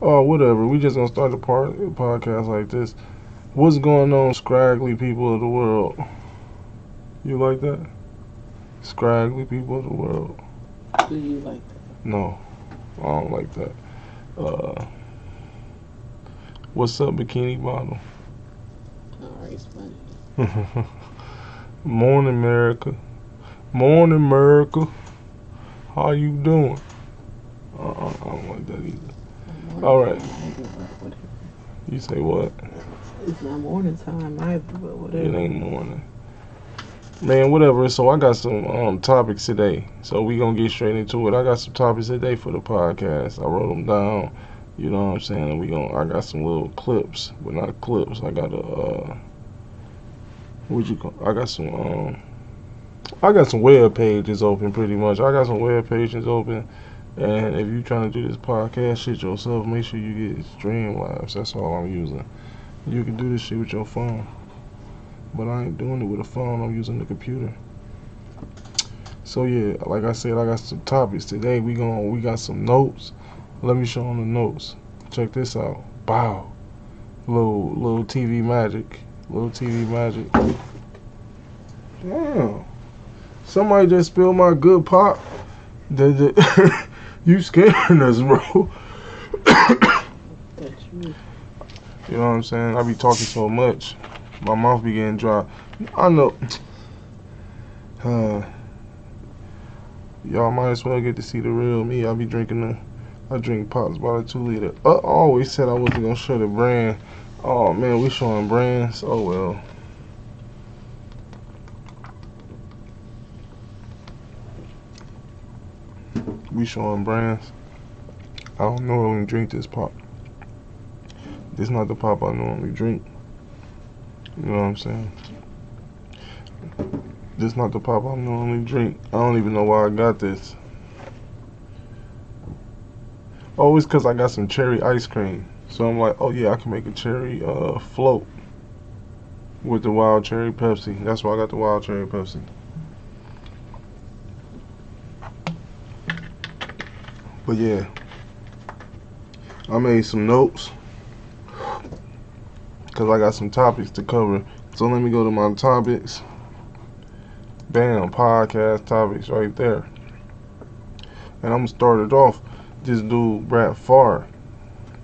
Oh, whatever. We just gonna start a podcast like this. What's going on, scraggly people of the world? You like that? Scraggly people of the world. Do you like that? No, I don't like that. Uh, what's up, bikini bottom? Alright, it's funny. Morning, America. Morning, America. How you doing? I don't like that either. All right. You say what? It's not morning time either, but whatever. It ain't morning. Man, whatever. So I got some topics today. So we gonna get straight into it. I got some topics today for the podcast. I wrote them down. You know what I'm saying? And I got some little clips, but not clips. I got a what you call? I got some web pages open pretty much. I got some web pages open. And if you trying to do this podcast shit yourself, make sure you get Streamlabs. That's all I'm using. You can do this shit with your phone. But I ain't doing it with a phone. I'm using the computer. So yeah, like I said, I got some topics today. We got some notes. Let me show them the notes. Check this out. Wow. Little TV magic. Little TV magic. Damn. Somebody just spilled my good pop. You scaring us, bro. That's true. You know what I'm saying? I be talking so much. My mouth be getting dry. I know. Y'all might as well get to see the real me. I drink pops by the 2 liter. I always said I wasn't gonna show the brand. Oh man, we showing brands. Oh well. We showing brands. I don't normally drink this pop. This not the pop I normally drink. You know what I'm saying? This not the pop I normally drink. I don't even know why I got this. Oh, it's because I got some cherry ice cream. So I'm like, oh yeah, I can make a cherry float with the wild cherry Pepsi. That's why I got the wild cherry Pepsi. But yeah, I made some notes because I got some topics to cover. So let me go to my topics. Bam, podcast topics right there. And I'm going to start it off. This dude, Brett Favre.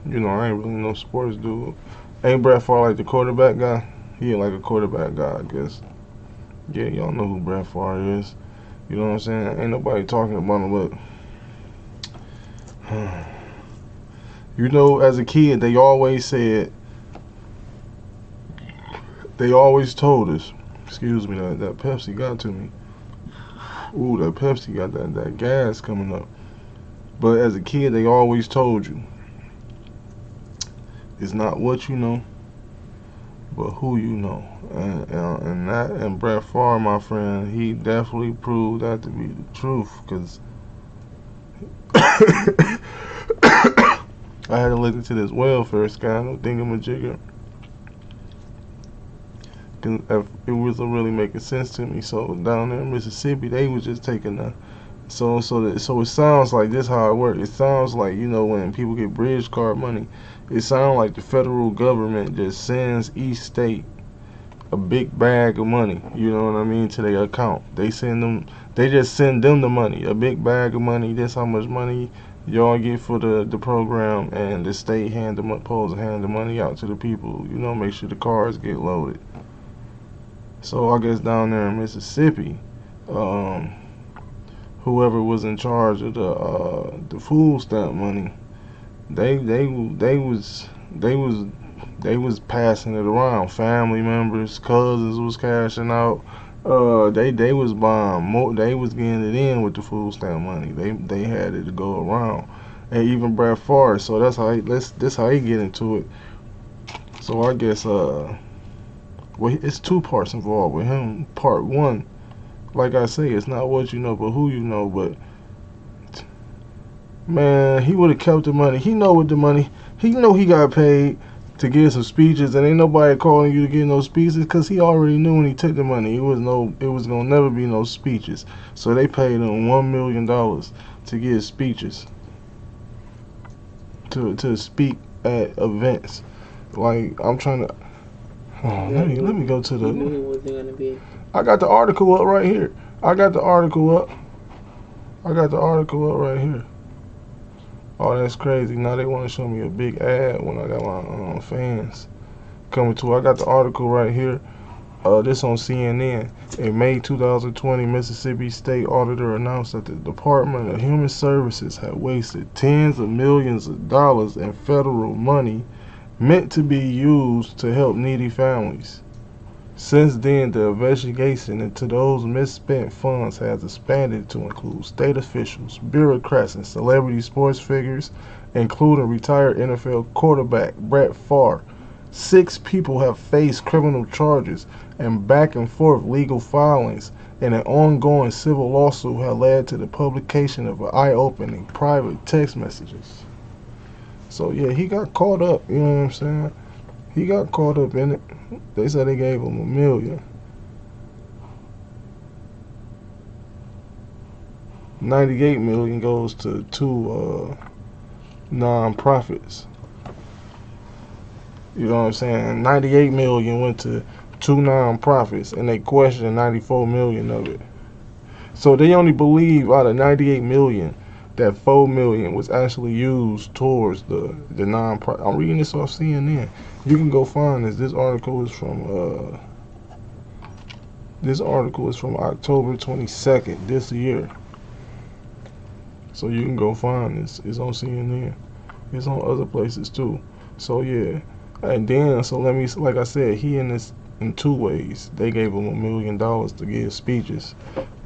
You know, I ain't really no sports dude. Ain't Brett Favre like the quarterback guy? He ain't like a quarterback guy, I guess. Yeah, y'all know who Brett Favre is. You know what I'm saying? Ain't nobody talking about him, but you know, as a kid, they always told us, excuse me, that Pepsi got to me. Ooh, that Pepsi got that gas coming up. But as a kid, they always told you, it's not what you know, but who you know. And Brett Favre, my friend, he definitely proved that to be the truth, because I had to look into this welfare scandal thingamajigger. It wasn't really making sense to me. So down there in Mississippi, they was just taking the so it sounds like this how it works. It sounds like, you know, when people get bridge card money, it sounds like the federal government just sends each state a big bag of money. You know what I mean, to their account. They just send them the money, a big bag of money. This how much money y'all get for the program, and the state supposed to hand the money out to the people. You know, make sure the cars get loaded. So I guess down there in Mississippi, whoever was in charge of the food stamp money, they was passing it around. Family members, cousins was cashing out. They was buying more. They was getting it in with the food stamp money. They had it to go around, and even Brett Favre. So that's how this how he get into it. So I guess well, it's two parts involved with him. Part one, like I say, it's not what you know, but who you know. But man, he would have kept the money. He know what the money. He know he got paid to give some speeches, and ain't nobody calling you to give no speeches, because he already knew when he took the money, it was gonna never be no speeches. So they paid him $1 million to give speeches. to speak at events. Like I'm trying to. Oh, let me go to You knew he wasn't gonna be. I got the article up right here. I got the article up right here. Oh, that's crazy. Now they want to show me a big ad when I got my fans coming to. I got the article right here. This on CNN. In May 2020, Mississippi State Auditor announced that the Department of Human Services had wasted tens of millions of dollars in federal money meant to be used to help needy families. Since then, the investigation into those misspent funds has expanded to include state officials, bureaucrats, and celebrity sports figures, including retired NFL quarterback Brett Favre. 6 people have faced criminal charges, and back and forth legal filings and an ongoing civil lawsuit have led to the publication of eye-opening private text messages. So yeah, he got caught up, you know what I'm saying? He got caught up in it. They said they gave him $1 million. 98 million goes to 2 non-profits. You know what I'm saying? 98 million went to 2 non-profits, and they questioned 94 million of it. So they only believe out of 98 million that 4 million was actually used towards the non-profit. I'm reading this off CNN. You can go find this. This article is from October 22nd this year. So you can go find this. It's on CNN. It's on other places too. So yeah. And then like I said, he in this in 2 ways. They gave him $1 million to give speeches.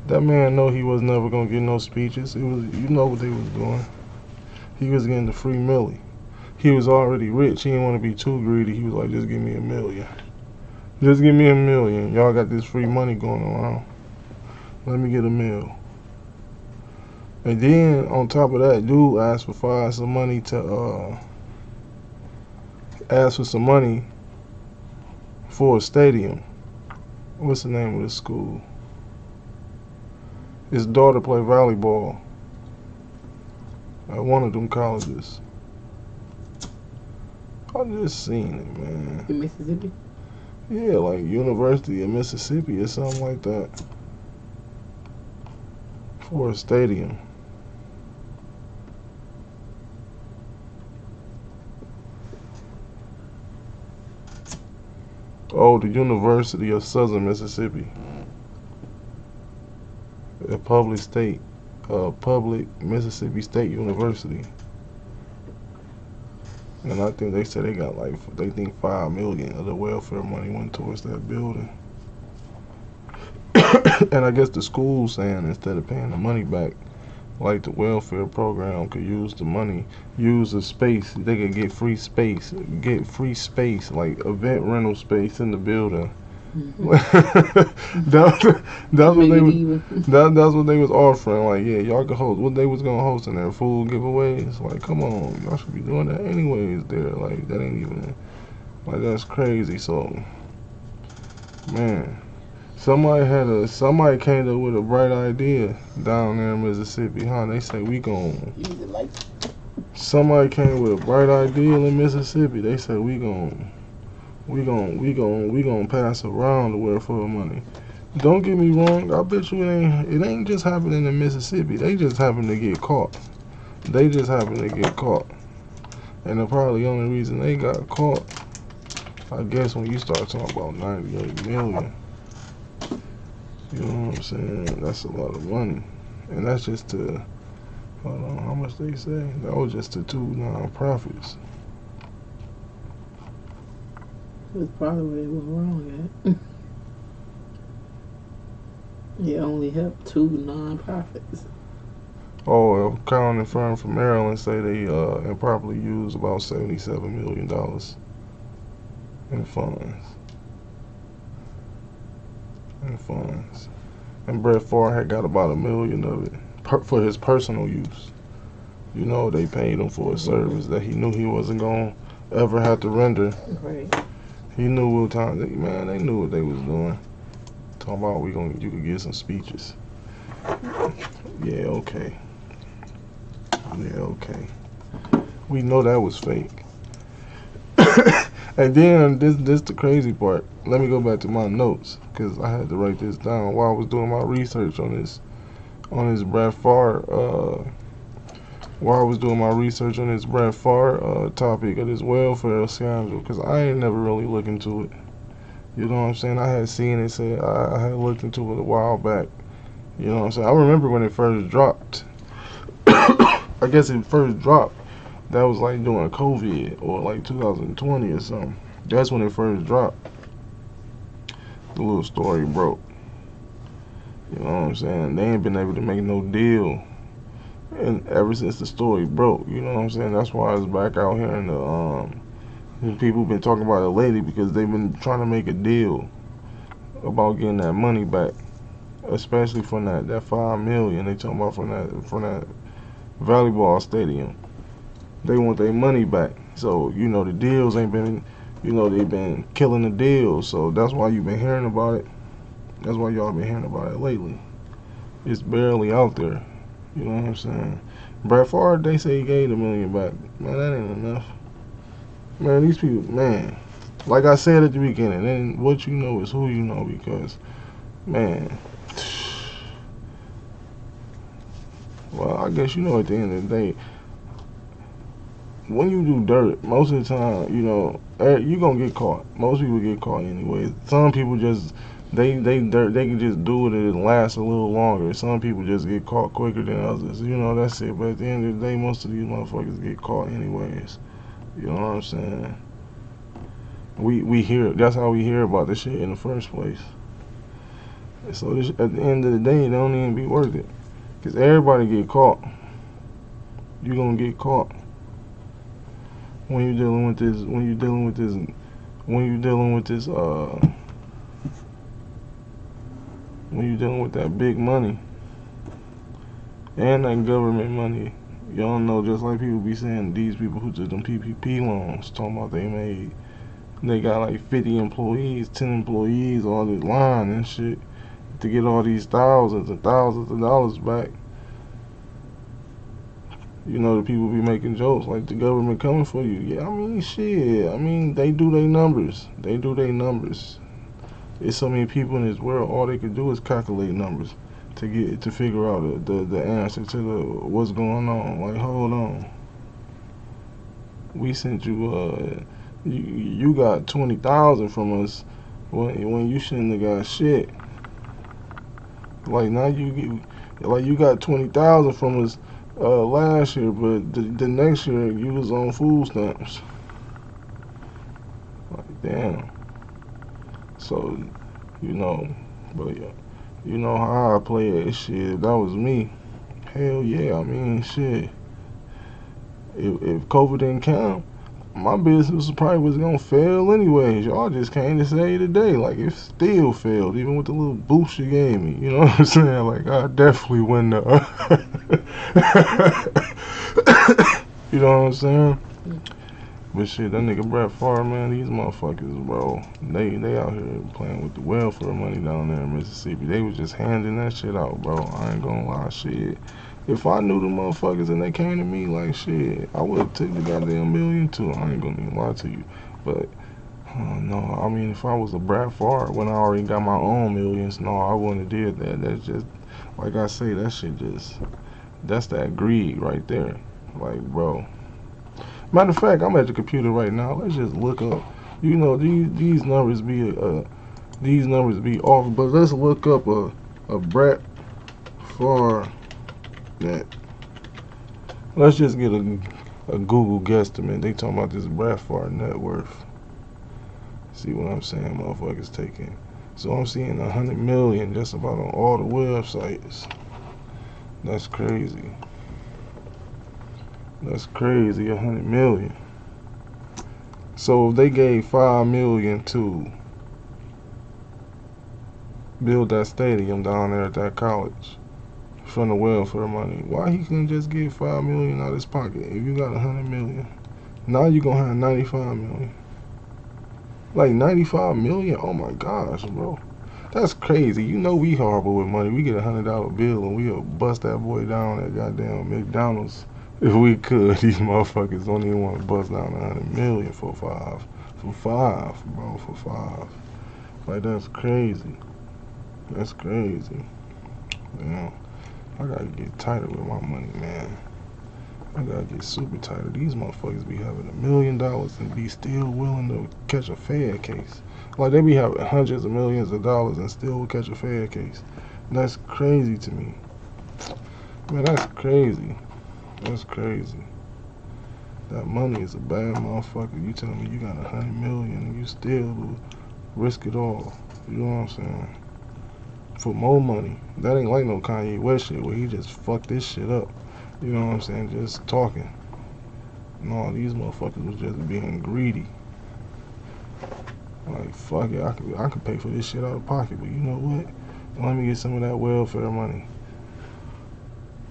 That man know he was never gonna get no speeches. It was, you know what they was doing. He was getting the free millie. He was already rich. He didn't want to be too greedy. He was like, just give me $1 million. Just give me $1 million. Y'all got this free money going around. Let me get $1 million. And then on top of that, dude asked for some money for a stadium. What's the name of the school? His daughter played volleyball at one of them colleges. I just seen it, man. In Mississippi? Yeah, like University of Mississippi or something like that. For a stadium. Oh, the University of Southern Mississippi. A public Mississippi State University. And I think they said they got they think 5 million of the welfare money went towards that building. And I guess the school's saying instead of paying the money back, like the welfare program could use the money, use the space, they could get free space, like event rental space in the building. Mm-hmm. that's what they was offering. Like, yeah, y'all could host. What they was gonna host in there? Food giveaways. Like, come on, y'all should be doing that anyways. There, like, that ain't even like that's crazy. So, man, somebody came up with a bright idea down there in Mississippi, huh? They say we gon' somebody came with a bright idea in Mississippi. They said we gon' pass around the welfare money. Don't get me wrong. I bet you it ain't just happening in Mississippi. They just happen to get caught. And the probably only reason they got caught, I guess, when you start talking about 98 million. You know what I'm saying? That's a lot of money. And that's just to, hold on, how much they say? That was just to 2 non-profits. That's probably where it went wrong at. It only helped 2 non-profits. Oh, a accounting firm from Maryland say they improperly used about $77 million in funds. And Brett Favre had got about $1 million of it for his personal use. You know, they paid him for a service that he knew he wasn't going to ever have to render. Right. He knew what time, man, they knew what they was doing. Talking about you could get some speeches. Yeah, okay. We know that was fake. And then this the crazy part. Let me go back to my notes because I had to write this down while I was doing my research on this Brett Favre. While I was doing my research on this Brett Favre topic of this welfare scandal, because I ain't never really looked into it. You know what I'm saying? I had seen it. Said I had looked into it a while back. You know what I'm saying? I remember when it first dropped. I guess it first dropped. That was like during COVID or like 2020 or something. That's when it first dropped. The little story broke. You know what I'm saying? They ain't been able to make no deal, and ever since the story broke, you know what I'm saying? That's why it's back out here in the people been talking about it lately because they've been trying to make a deal about getting that money back, especially from that $5 million they talking about from that volleyball stadium. They want their money back. So, you know, the deals ain't been, you know, they've been killing the deals. So that's why you've been hearing about it. That's why y'all been hearing about it lately. It's barely out there. You know what I'm saying? Brett Favre, they say he gave the $1 million back. Man, that ain't enough. Man, these people, man, like I said at the beginning, and what you know is who you know because, man, well, I guess you know at the end of the day, when you do dirt, most of the time, you know, you gonna get caught. Most people get caught anyway. Some people just they can just do it and it lasts a little longer. Some people just get caught quicker than others. You know, that's it. But at the end of the day, most of these motherfuckers get caught anyways. You know what I'm saying? We hear, that's how we hear about this shit in the first place. So this, at the end of the day, it don't even be worth it. Cause everybody get caught. You gonna get caught when you're dealing with this. When you're dealing with this. When you're dealing with this. When you're dealing with that big money and that government money. Y'all know, just like people be saying, these people who did them PPP loans, talking about they got like 50 employees, 10 employees, all this line and shit, to get all these thousands and thousands of dollars back. You know, the people be making jokes like the government coming for you. Yeah, I mean, shit. I mean, they do their numbers. They do their numbers. There's so many people in this world, all they can do is calculate numbers to figure out the answer to what's going on. Like, hold on, we sent you you got 20,000 from us when you shouldn't have got shit. Like now you got 20,000 from us last year, but the next year you was on food stamps. Like, damn. So, you know, but yeah. You know how I play that shit. If that was me, hell yeah. I mean, shit. If COVID didn't count, my business probably was gonna fail anyways. Y'all just came to say today, like it still failed, even with the little boost you gave me. You know what I'm saying? Like I definitely wouldn't. You know what I'm saying? But shit, that nigga Brett Favre, man, these motherfuckers, bro, they out here playing with the welfare money down there in Mississippi. They was just handing that shit out, bro. I ain't gonna lie, shit. If I knew the motherfuckers and they came to me like shit, I would have took the goddamn $1 million too. I ain't gonna even lie to you. But no, I mean, if I was a Brett Favre when I already got my own millions, no, I wouldn't have did that. That's just, like I say, that shit just, that's that greed right there. Like, bro. Matter of fact, I'm at the computer right now. Let's just look up. You know, these numbers be off, but let's look up a Brett Favre net. Let's just get a Google guesstimate. They talking about this Brett Favre net worth. See what I'm saying? Motherfuckers taking. So I'm seeing 100 million just about on all the websites. That's crazy. That's crazy, 100 million. So if they gave 5 million to build that stadium down there at that college from the welfare money, why he couldn't just get 5 million out of his pocket? If you got 100 million, now you gonna have 95 million. Like 95 million? Oh my gosh, bro. That's crazy. You know we horrible with money. We get $100 bill and we'll bust that boy down at goddamn McDonald's If we could, these motherfuckers don't even want to bust down 100 million for Favre. For Favre, bro, for Favre. Like, that's crazy. That's crazy. You know, I gotta get tighter with my money, man. I gotta get super tighter. These motherfuckers be having $1 million and be still willing to catch a Fed case. Like, they be having hundreds of millions of dollars and still will catch a Fed case. That's crazy to me. Man, that's crazy. That's crazy. That money is a bad motherfucker. You tell me you got 100 million and you still will risk it all. You know what I'm saying? For more money. That ain't like no Kanye West shit where he just fucked this shit up. You know what I'm saying? Just talking. No, these motherfuckers was just being greedy. Like, fuck it, I could pay for this shit out of pocket, but you know what? Let me get some of that welfare money.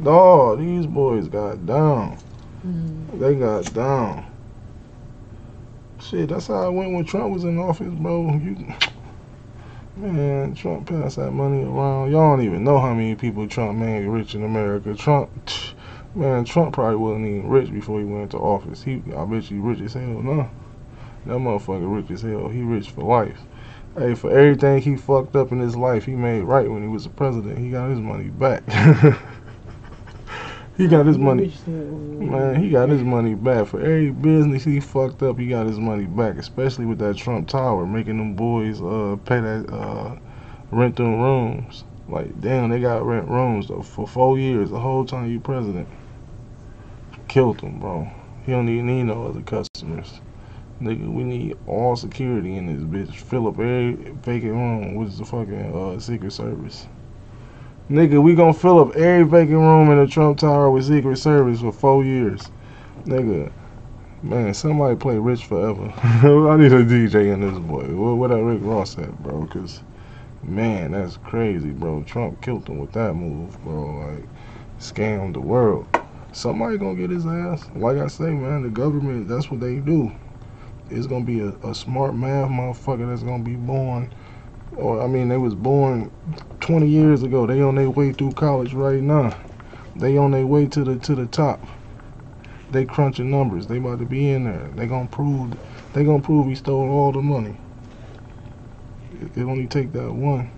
Dawg, these boys got down. They got down. Shit, that's how it went when Trump was in office, bro. Man, Trump passed that money around. Y'all don't even know how many people Trump made rich in America. Trump probably wasn't even rich before he went into office. I bet you rich as hell now. That motherfucker rich as hell. He rich for life. Hey, for everything he fucked up in his life, he made right when he was the president. He got his money back. He got his money. Man, he got his money back. For every business he fucked up, he got his money back. Especially with that Trump Tower, making them boys pay that rent them rooms. Like, damn, they got rent rooms though for 4 years. The whole time you president. Killed them, bro. He don't even need no other customers. Nigga, we need all security in this bitch. Fill up every vacant room with the fucking Secret Service. Nigga, we gonna fill up every vacant room in the Trump Tower with Secret Service for 4 years. Nigga, man, somebody play Rich Forever. I need a DJ in this boy. Where that Rick Ross at, bro? Cause, man, that's crazy, bro. Trump killed him with that move, bro. Like, scammed the world. Somebody gonna get his ass. Like I say, man, the government, that's what they do. It's gonna be a smart math motherfucker that's gonna be born. Or, I mean, they was born 20 years ago. They on their way through college right now. They on their way to the top. They crunching numbers. They about to be in there. They gonna prove he stole all the money. It only take that one.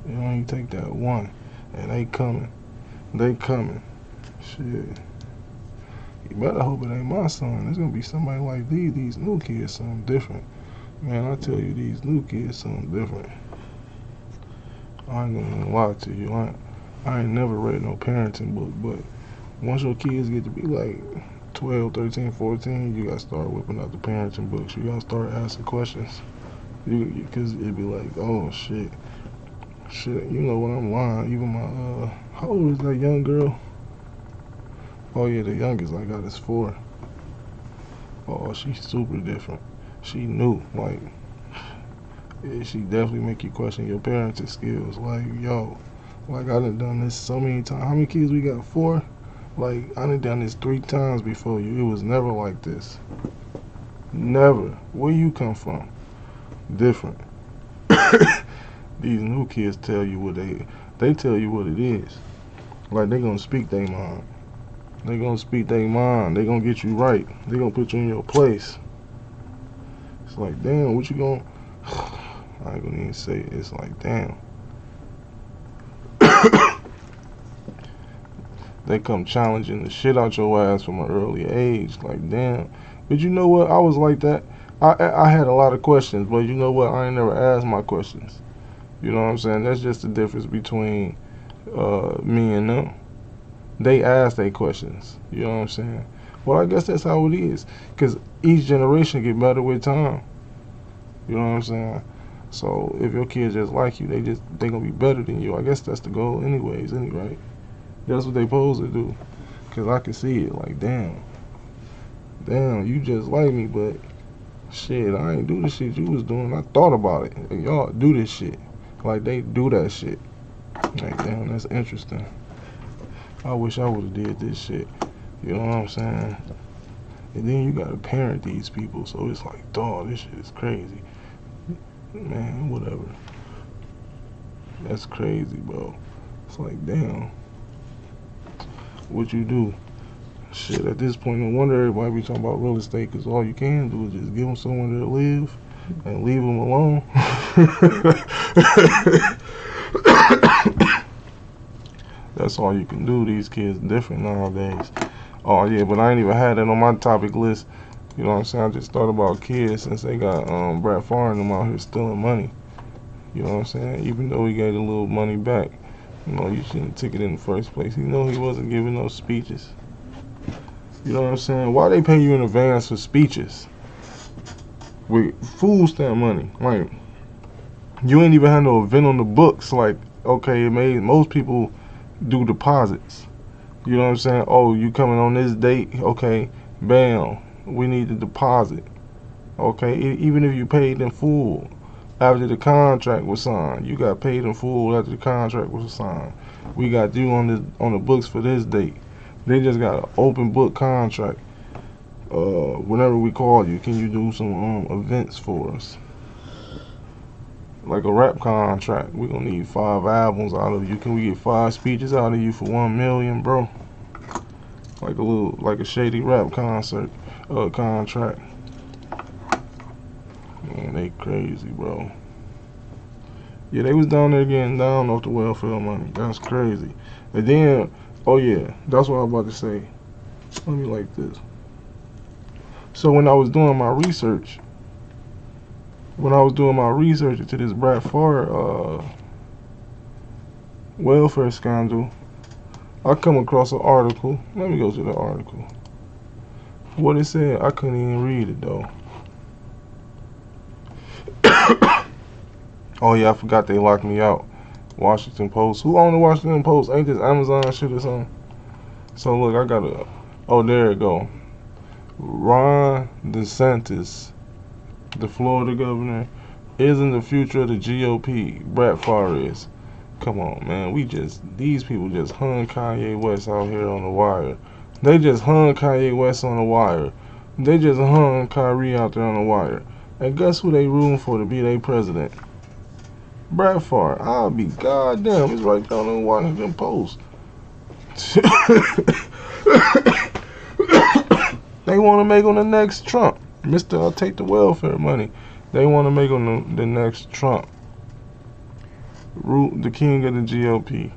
It only take that one. And they coming. They coming. Shit. You better hope it ain't my son. It's gonna be somebody like these new kids, something different. Man, I tell you, these new kids something different. I ain't gonna lie to you. I ain't never read no parenting book, but once your kids get to be like 12, 13, 14, you gotta start whipping out the parenting books. You gotta start asking questions. Because it'd be like, oh shit, you know when I'm lying. Even my how old is that young girl? Oh yeah, the youngest I got is 4. Oh, she's super different. She knew, like, yeah, she definitely make you question your parenting skills. Like, yo, like I done this so many times. How many kids we got? 4. Like, I done this 3 times before you. It was never like this. Never. Where you come from? Different. These new kids tell you what they tell you what it is. Like, they gonna speak their mind. They gonna speak their mind. They gonna get you right. They gonna put you in your place. It's like, damn, what you gonna... I ain't gonna even say it. It's like, damn. They come challenging the shit out your ass from an early age. Like, damn. But you know what? I was like that. I had a lot of questions, but you know what? I ain't never asked my questions. You know what I'm saying? That's just the difference between me and them. They ask their questions. You know what I'm saying? Well, I guess that's how it is. Because each generation get better with time. You know what I'm saying? So if your kids just like you, they gonna be better than you. I guess that's the goal anyways, right? That's what they supposed to do. Because I can see it. Like, damn, you just like me, but shit, I ain't do the shit you was doing. I thought about it. Like, y'all do this shit. Like, they do that shit. Like, damn, that's interesting. I wish I would have did this shit. You know what I'm saying? And then you gotta parent these people, so it's like, dawg, this shit is crazy. Man, whatever. That's crazy, bro. It's like, damn. what you do. Shit, at this point, no wonder everybody be talking about real estate, because all you can do is just give them somewhere to live and leave them alone. That's all you can do. These kids different nowadays. Oh yeah, but I ain't even had that on my topic list. You know what I'm saying? I just thought about kids since they got Brett Favre and them out here stealing money. You know what I'm saying? Even though he gave a little money back, you know, you shouldn't have took it in the first place. You know he wasn't giving no speeches. You know what I'm saying? Why they pay you in advance for speeches? With food stamp money. Like, you ain't even had no event on the books. Like, okay, most people do deposits. You know what I'm saying? Oh, you coming on this date? Okay, bam, we need the deposit. Okay, even if you paid in full after the contract was signed, you got paid in full after the contract was signed. We got you on the books for this date. They just got an open book contract. Whenever we call you, can you do some events for us? Like a rap contract. We're gonna need 5 albums out of you. Can we get 5 speeches out of you for $1 million, bro? Like a shady rap contract. Man, they crazy, bro. Yeah, they was down there getting down off the welfare money. That's crazy. And then, oh yeah, that's what I was about to say. Let me like this. So when I was doing my research, into this Brett Favre welfare scandal, I come across an article. Let me go to the article. What it said, I couldn't even read it though. Oh yeah, I forgot they locked me out. Washington Post. Who owned the Washington Post? Ain't this Amazon shit or something? So look, I got oh, there it go. Ron DeSantis, the Florida governor, isn't the future of the GOP. Brett Favre is. Come on, man. These people just hung Kanye West out here on the wire. They just hung Kanye West on the wire. They just hung Kyrie out there on the wire. And guess who they rooting for to be their president? Brett Favre. I'll be goddamn. It's right there on the Washington Post. They want to make him the next Trump. Mr. I'll take the welfare money. They want to make him the next Trump. The king of the GOP.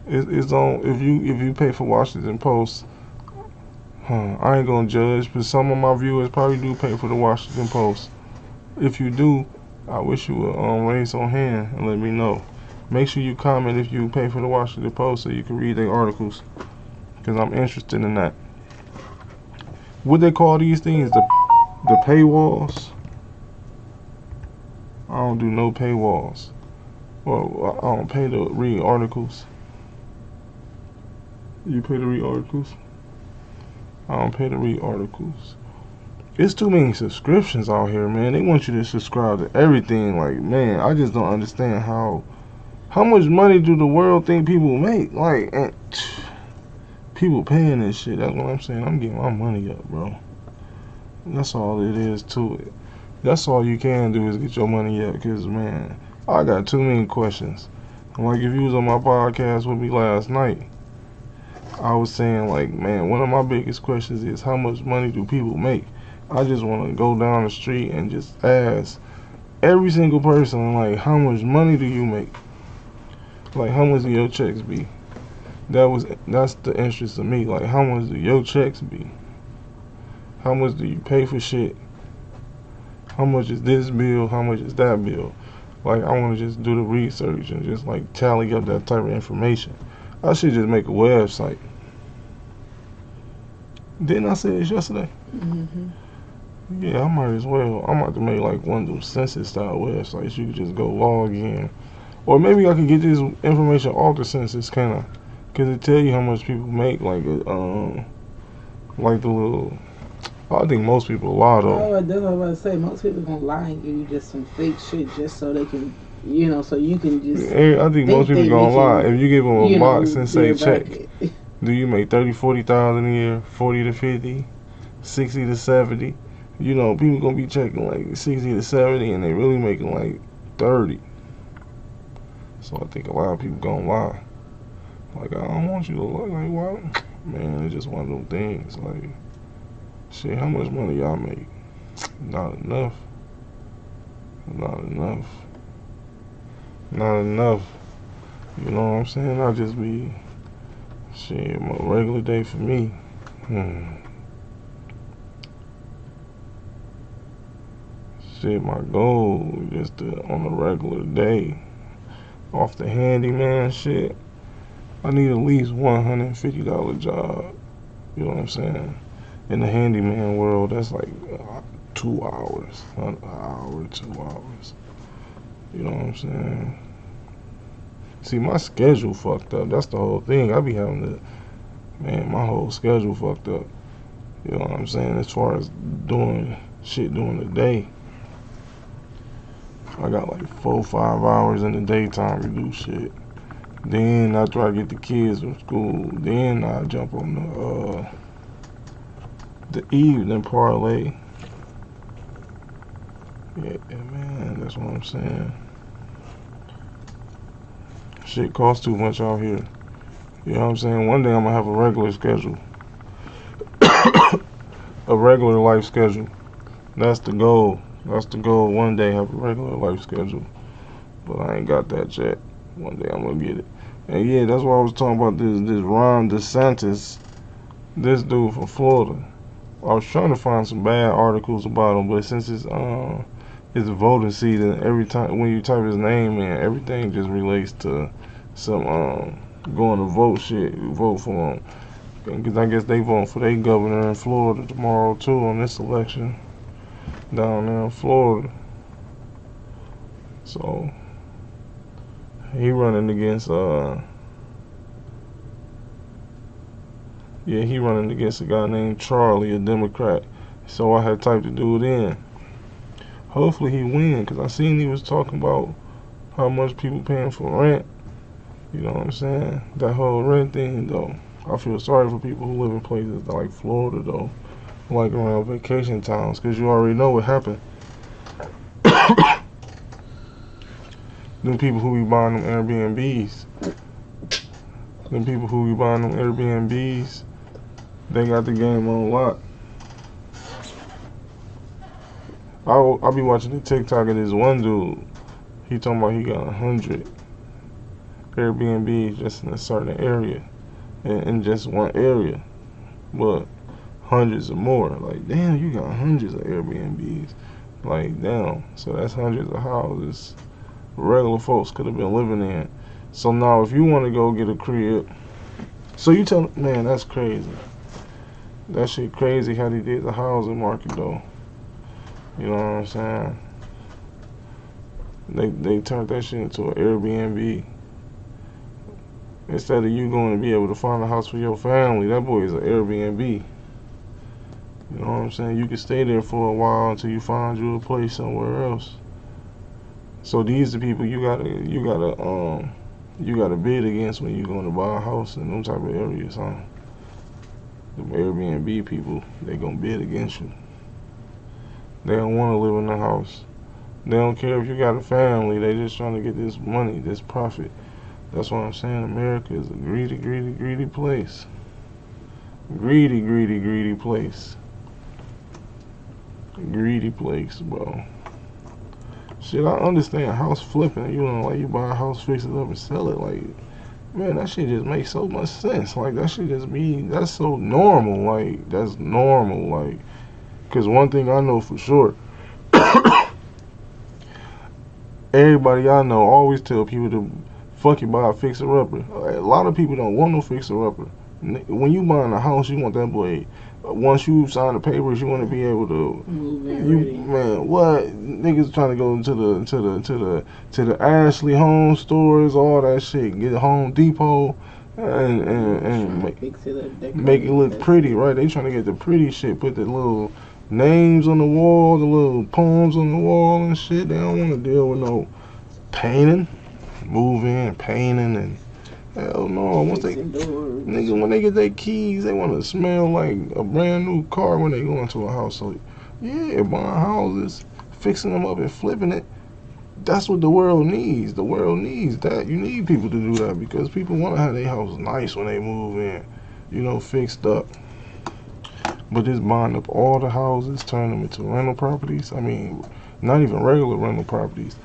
It's on. If you pay for Washington Post, I ain't gonna judge, but some of my viewers probably do pay for the Washington Post. If you do, I wish you would raise your hand and let me know. Make sure you comment if you pay for the Washington Post so you can read their articles, because I'm interested in that. What they call these things? The paywalls? I don't do no paywalls. Well, I don't pay to read articles. You pay to read articles? I don't pay to read articles. It's too many subscriptions out here, man. They want you to subscribe to everything. Like, man, I just don't understand how much money do the world think people make? Like, and people paying this shit. That's what I'm saying. I'm getting my money up, bro. That's all it is to it. That's all you can do is get your money up, because, man, I got too many questions. Like, if you was on my podcast with me last night, I was saying, like, man, one of my biggest questions is, how much money do people make? I just want to go down the street and just ask every single person, like, how much money do you make? Like, how much do your checks be? That's the interest of me. Like, how much do your checks be? How much do you pay for shit? How much is this bill? How much is that bill? Like, I want to just do the research and just, like, tally up that type of information. I should just make a website. Didn't I say this yesterday? Mm-hmm. Yeah, I might as well. I'm about to make, like, one of those census-style websites. You can just go log in. Or maybe I can get this information off the census, kind of. Because it tell you how much people make, like the little... I think most people lie, though. Oh, that's what I was about to say. Most people gonna lie and give you just some fake shit just so they can, so you can just... I think most people gonna lie. If you give them a box and say, check, bracket. do you make 30, 40,000 a year, 40 to 50, 60 to 70? People gonna be checking like 60 to 70 and they really making like 30. So I think a lot of people gonna lie. Like, I don't want you to lie. Like, why? man, it's just one of them things. Like, shit, how much money y'all make? Not enough. Not enough. Not enough. You know what I'm saying? I just be, shit, my regular day for me. Shit, my goal just to, on a regular day, off the handyman shit, I need at least $150 job. You know what I'm saying? In the handyman world, that's like 2 hours, an hour, 2 hours. You know what I'm saying? See, my schedule fucked up. That's the whole thing. I be having to, man, my whole schedule fucked up. You know what I'm saying? As far as doing shit during the day. I got like 4 or 5 hours in the daytime to do shit. Then after I get the kids from school, then I jump on the evening parlay. Yeah, man, that's what I'm saying. Shit costs too much out here. You know what I'm saying? One day I'm gonna have a regular schedule. A regular life schedule. That's the goal. That's the goal. One day have a regular life schedule. But I ain't got that yet. One day I'm gonna get it. And yeah, that's why I was talking about this Ron DeSantis, this dude from Florida. I was trying to find some bad articles about him, but since it's voting season, every time when you type his name in, everything just relates to some going to vote shit. Vote for him. Because I guess they vote for their governor in Florida tomorrow too on this election down there in Florida. So he running against he running against a guy named Charlie, a Democrat. So I had typed the dude in. Hopefully he win, because I seen he was talking about how much people paying for rent. You know what I'm saying? That whole rent thing though. I feel sorry for people who live in places like Florida though, like around vacation towns, because you already know what happened. Them people who be buying them Airbnbs. Them people who be buying them Airbnbs, they got the game on lock. I'll be watching the TikTok of this one dude. He talking about he got 100 Airbnbs just in a certain area, in just one area, but hundreds or more. Like, damn, you got hundreds of Airbnbs. Like, damn, so that's hundreds of houses regular folks could have been living in. So now if you want to go get a crib, so you tell, man, that's crazy. That shit crazy how they did the housing market though. You know what I'm saying? They turned that shit into an Airbnb. Instead of you going to be able to find a house for your family, that boy is an Airbnb. You know what I'm saying? You can stay there for a while until you find you a place somewhere else. So these are the people you gotta bid against when you're going to buy a house in them type of areas, huh? The Airbnb people, they gonna bid against you. They don't want to live in the house. They don't care if you got a family. They just trying to get this money, this profit. That's what I'm saying. America is a greedy, greedy, greedy place. Greedy, greedy, greedy place. Greedy place, bro. Shit, I understand house flipping. You know, like you buy a house, fix it up, and sell it. Like, man, that shit just makes so much sense. Like, that shit just be, that's so normal. Like, that's normal. Like, because one thing I know for sure, everybody I know always tell people to fuck you buy a fixer-upper. A lot of people don't want no fixer-upper. When you buying a house, you want that boy. Once you sign the papers, you want to be able to move in. Man, what niggas trying to go to the Ashley Home stores, all that shit, get a Home Depot, and make it look pretty, right? They trying to get the pretty shit, put the little names on the wall, the little poems on the wall and shit. They don't want to deal with no painting, moving, painting, and hell no. Once they niggas, when they get their keys, they want to smell like a brand new car when they go into a house. So yeah, buying houses, fixing them up and flipping it, that's what the world needs. The world needs that. You need people to do that because people want to have their house nice when they move in. fixed up. But just buying up all the houses, turning them into rental properties. I mean, not even regular rental properties,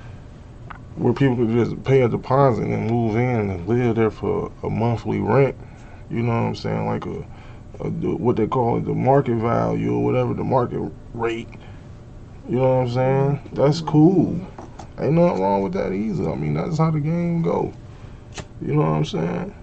where people could just pay a deposit and move in and live there for a monthly rent. You know what I'm saying? Like what they call it, the market value or whatever, the market rate. You know what I'm saying? That's cool. Ain't nothing wrong with that either. I mean, that's how the game go. You know what I'm saying?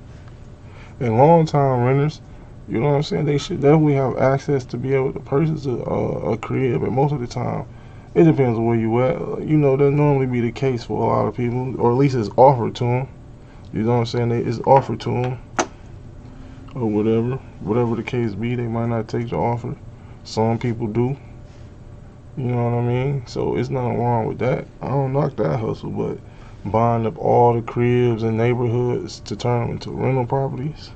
And long time renters, you know what I'm saying, they should definitely have access to be able to purchase a crib. But most of the time, it depends on where you at. That normally be the case for a lot of people, or at least it's offered to them. You know what I'm saying? It's offered to them, or whatever the case be. They might not take the offer. Some people do. You know what I mean? So it's nothing wrong with that. I don't knock that hustle, but buying up all the cribs and neighborhoods to turn them into rental properties,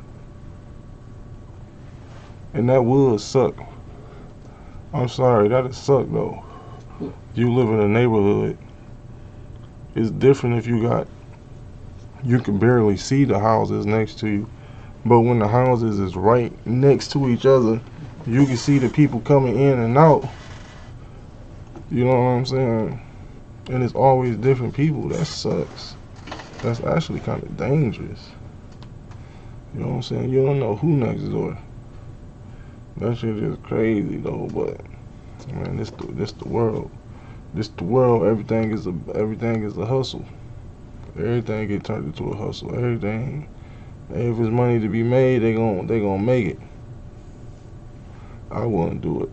and that would suck. I'm sorry, that'd suck though. You live in a neighborhood. It's different if you can barely see the houses next to you. But when the houses is right next to each other, you can see the people coming in and out. You know what I'm saying? And it's always different people. That sucks. That's actually kind of dangerous. You know what I'm saying? You don't know who next door. That shit is crazy though. But man, this the world. This the world. Everything is a hustle. Everything get turned into a hustle. Everything. If it's money to be made, they gonna make it. I wouldn't do it.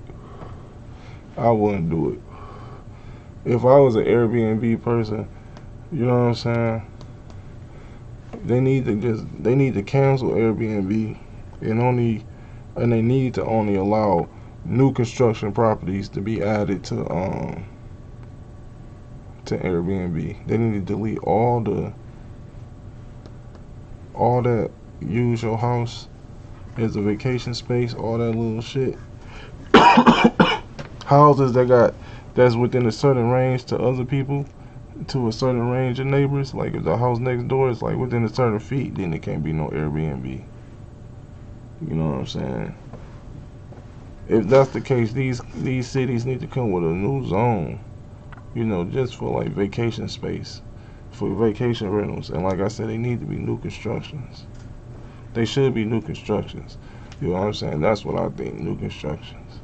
I wouldn't do it. If I was an Airbnb person, you know what I'm saying? They need to cancel Airbnb and they need to only allow new construction properties to be added to Airbnb. They need to delete all that use your house as a vacation space, all that little shit. Houses that's within a certain range to other people, to a certain range of neighbors. Like if the house next door is like within a certain feet, then it can't be no Airbnb. You know what I'm saying? If that's the case, these cities need to come with a new zone, just for like vacation space, for vacation rentals. And like I said, they need to be new constructions. They should be new constructions. You know what I'm saying? That's what I think, new constructions.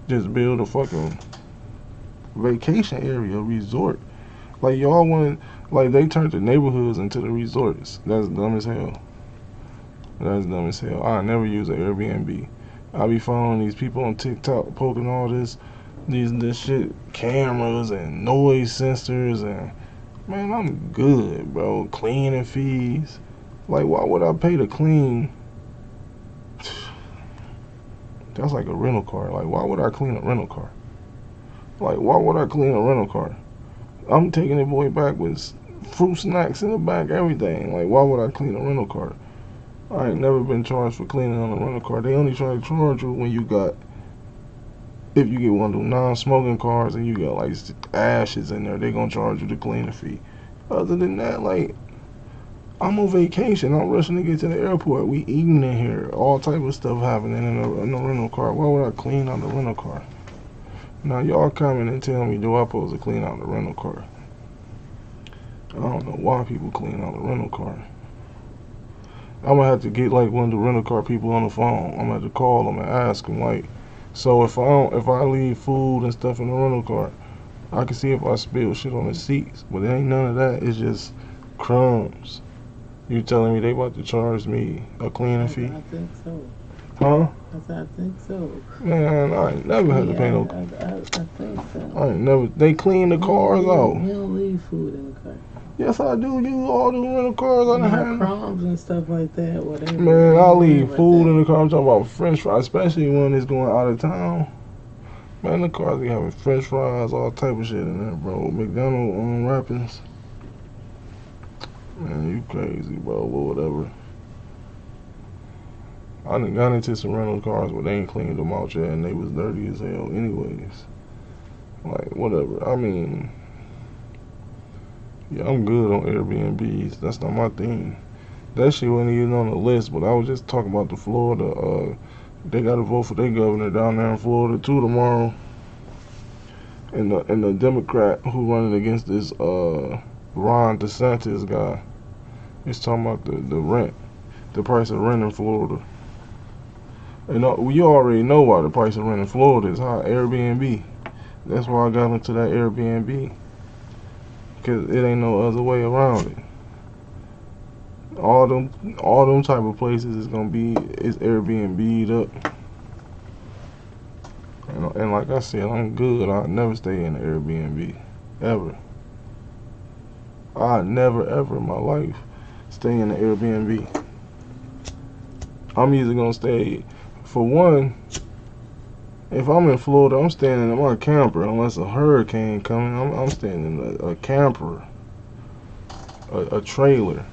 Just build a fucking vacation area, resort. Like y'all want, like they turned the neighborhoods into the resorts. That's dumb as hell. That's dumb as hell. I never use an Airbnb. I be following these people on TikTok poking all this shit, cameras and noise sensors, and man, I'm good, bro. Cleaning fees. Like, why would I pay to clean? That's like a rental car. Like, why would I clean a rental car? Like, why would I clean a rental car? I'm taking the boy back with fruit snacks in the back, everything. Like, why would I clean a rental car? I ain't never been charged for cleaning on a rental car. They only try to charge you when if you get one of them non-smoking cars and you got like ashes in there, they gonna charge you the cleaning fee. Other than that, like, I'm on vacation. I'm rushing to get to the airport. We eating in here. All type of stuff happening in a rental car. Why would I clean out the rental car? Now y'all coming and tell me, do I supposed to clean out the rental car? I don't know why people clean out the rental car. I'm gonna have to get like one of the rental car people on the phone. I'm gonna have to call them and ask them, like, so if I leave food and stuff in the rental car, I can see if I spill shit on the seats. But it ain't none of that. It's just crumbs. You telling me they about to charge me a cleaning fee? I think so. Huh? I think so. Man, I ain't never had to pay no. I think so. I ain't never. They clean the cars out. We don't leave food in the car. Yes, I do. Use all the rental cars I done had. Crumbs and stuff like that. Whatever. Man, I leave food in the car. I'm talking about French fries, especially when it's going out of town. Man, the cars be having French fries, all type of shit in there, bro. McDonald's wrappings. Man, you crazy, bro. But whatever. I done got into some rental cars where they ain't cleaned them out yet and they was dirty as hell anyways. Like, whatever. I mean, yeah, I'm good on Airbnbs. That's not my thing. That shit wasn't even on the list, but I was just talking about the Florida. They got to vote for their governor down there in Florida too tomorrow. And the Democrat who running against this Ron DeSantis guy. He's talking about the rent, the price of rent in Florida. And you already know why the price of rent in Florida is high. Airbnb. That's why I got into that Airbnb. Cause it ain't no other way around it. All them type of places is Airbnb'd up. And like I said, I'm good. I'd never stay in an Airbnb. Ever. I'd never ever in my life stay in an Airbnb. I'm either gonna stay, for one, if I'm in Florida, I'm staying in my camper unless a hurricane coming. I'm staying in a camper, a trailer,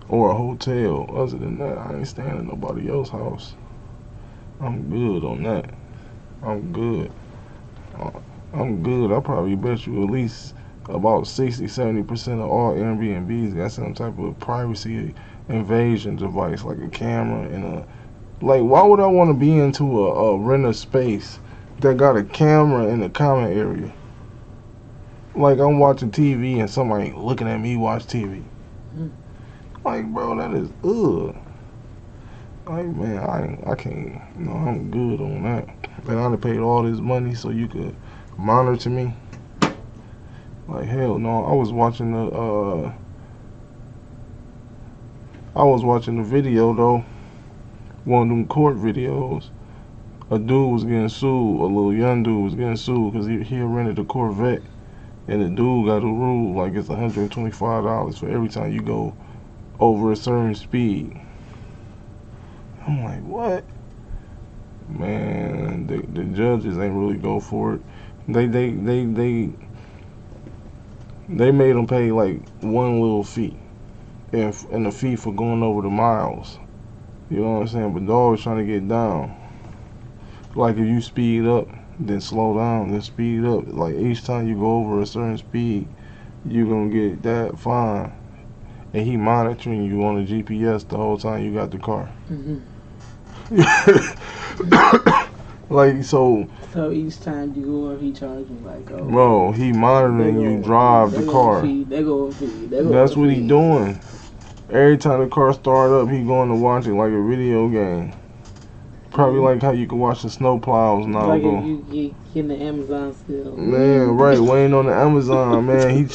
or a hotel. Other than that, I ain't staying in nobody else's house. I'm good on that. I'm good. I'm good. I probably bet you at least about 60-70% of all Airbnbs got some type of privacy invasion device, like a camera and a. Like, why would I want to be into a renter space that got a camera in the common area? Like, I'm watching TV and somebody looking at me watch TV. Like, bro, that is ugh. Like, man, I can't. No, I'm good on that. And I done paid all this money so you could monitor me. Like, hell no. I was watching the video though. One of them court videos. A dude was getting sued. A little young dude was getting sued because he rented a Corvette, and the dude got a rule like it's $125 for every time you go over a certain speed. I'm like, what? Man, the judges ain't really go for it. They made them pay like one little fee, and a fee for going over the miles. You know what I'm saying? But dog was trying to get down. Like, if you speed up, then slow down, then speed up. Like, each time you go over a certain speed, you're gonna get that fine. And he monitoring you on the GPS the whole time you got the car. Like, so each time you go up, he charging like, oh. Bro, he monitoring you drive the car. That's what he doing. Every time the car start up, he going to watch it like a video game. Probably like how you can watch the snow plows now. Like if you get in the Amazon still. Man, right, waiting on the Amazon, man.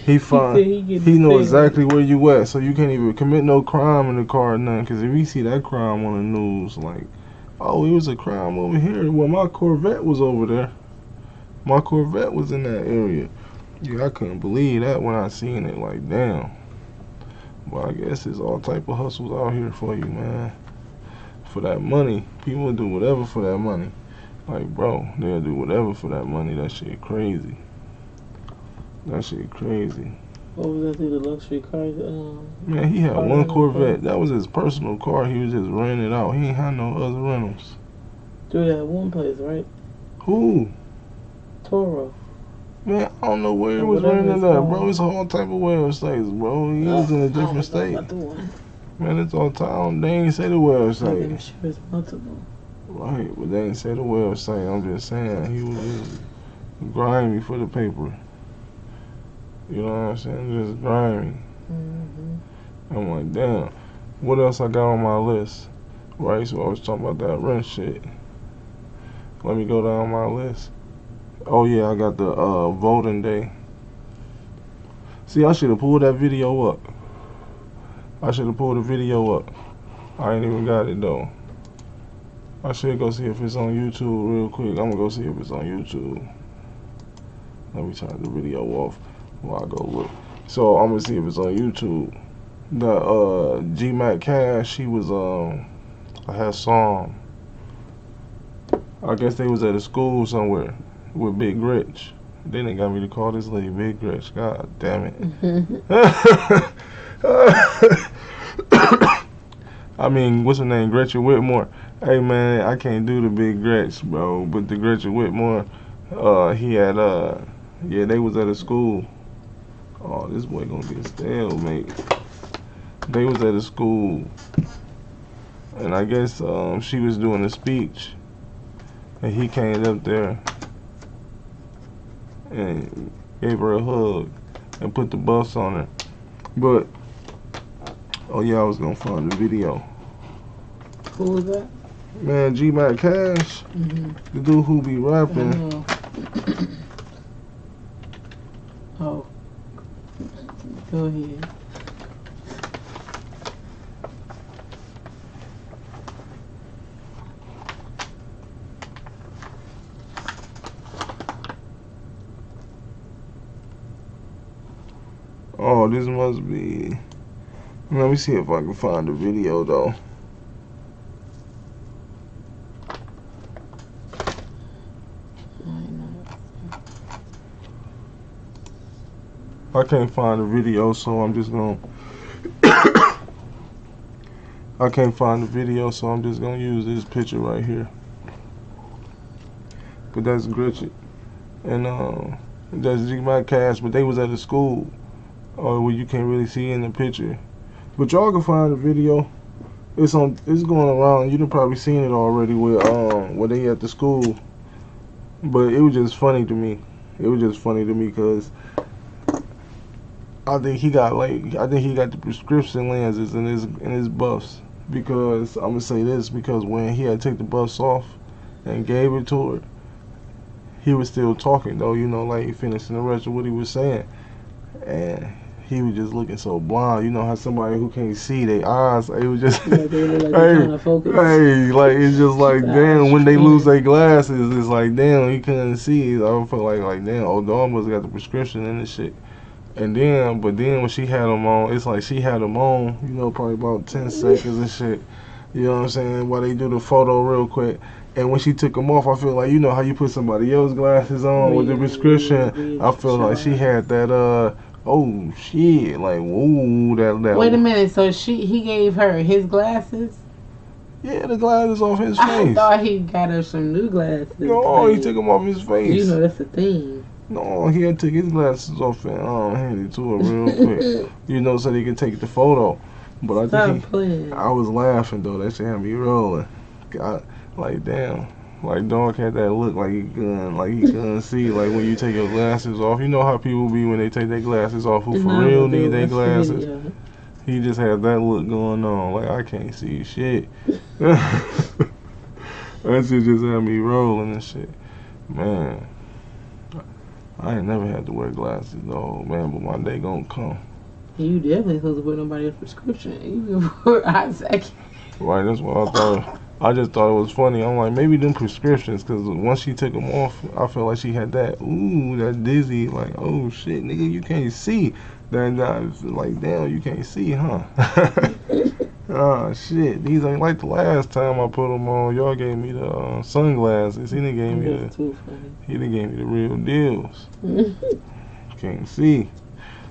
He fine. He know exactly where you at, so you can't even commit no crime in the car or nothing. Because if you see that crime on the news, like, oh, it was a crime over here. Well, my Corvette was over there. My Corvette was in that area. Yeah, I couldn't believe that when I seen it. Like, damn. Well, I guess it's all type of hustles out here for you, man. For that money, people will do whatever for that money. Like, bro, they'll do whatever for that money. That shit crazy. That shit crazy. What was that through the luxury cars? Man, he had one Corvette. That was his personal car. He was just renting it out. He ain't had no other rentals. Through that one place, right? Who? Toro. Man, I don't know where he was renting it at, bro. It's all type of websites, bro. He was in a different state. Man, it's all time. They ain't say the website. I'm sure it's multiple. Right, but they ain't say the website. I'm just saying he was just grimy for the paper. You know what I'm saying? Just grimy. I'm like, damn. What else I got on my list? Right, so I was talking about that rent shit. Let me go down my list. Oh yeah, I got the voting day. See, I should have pulled that video up. I should have pulled the video up. I ain't even got it though. I should go see if it's on YouTube real quick. I'm gonna go see if it's on YouTube. Let me turn the video off while I go look. So I'm gonna see if it's on YouTube. The G-Mac Cash, she was I had song. I guess they was at a school somewhere with Big Rich. Then they got me to call this lady Big Rich. God damn it. I mean, what's her name? Gretchen Whitmore. Hey man, I can't do the Big Gretch, bro. But the Gretchen Whitmore, he had yeah, they was at a school. Oh, this boy gonna get stalemate. They was at a school, and I guess she was doing a speech, and he came up there and gave her a hug and put the bus on her. But oh yeah, I was gonna find the video. Who was that? Man, G Mac Cash, the dude who be rapping. Oh, go ahead. Oh, this must be. Let me see if I can find the video though. I can't find the video, so I'm just gonna. I can't find the video, so I'm just gonna use this picture right here. But that's Gritchy, and that's G Mac Cash. But they was at a school, where you can't really see in the picture. But y'all can find the video. It's on. It's going around. You done probably seen it already with where they at the school. But it was just funny to me. It was just funny to me because I think he got the prescription lenses in his buffs. Because I'm gonna say this, because when he had to take the buffs off and gave it to her, he was still talking though, you know, like finishing the rest of what he was saying, and he was just looking so blind. You know how somebody who can't see their eyes, it was just like they look like they're trying to focus. Hey, like it's just like damn, when they lose their glasses, it's like damn, he couldn't see. I feel like damn, old dog must got the prescription and this shit. And then, but then when she had them on, it's like she had them on, you know, probably about 10 seconds and shit. You know what I'm saying? While they do the photo real quick. And when she took them off, I feel like, you know how you put somebody else's glasses on with the prescription? I feel like she had that, oh shit, like, whoa, that. Wait a minute, so he gave her his glasses? Yeah, the glasses off his face. I thought he got her some new glasses. No, he took them off his face. You know, that's the thing. No, he had to take his glasses off and hand it to her real quick. You know, so they could take the photo. But I think I was laughing though. That shit had me rolling. God, like damn, like dog had that look like he couldn't see. Like when you take your glasses off, you know how people be when they take their glasses off. Who for real need their glasses? He just had that look going on. Like I can't see shit. That shit just had me rolling and shit, man. I ain't never had to wear glasses though, man, but my day gonna come. You definitely supposed to put nobody a prescription. You can put Isaac. Right, that's what I thought. I just thought it was funny. I'm like, maybe them prescriptions, because once she took them off, I felt like she had that, that dizzy, like, oh shit, nigga, you can't see. Then I was like, damn, you can't see, huh? Oh shit, these ain't like the last time I put them on. Y'all gave me the sunglasses. He done gave me the real deals. Can't see.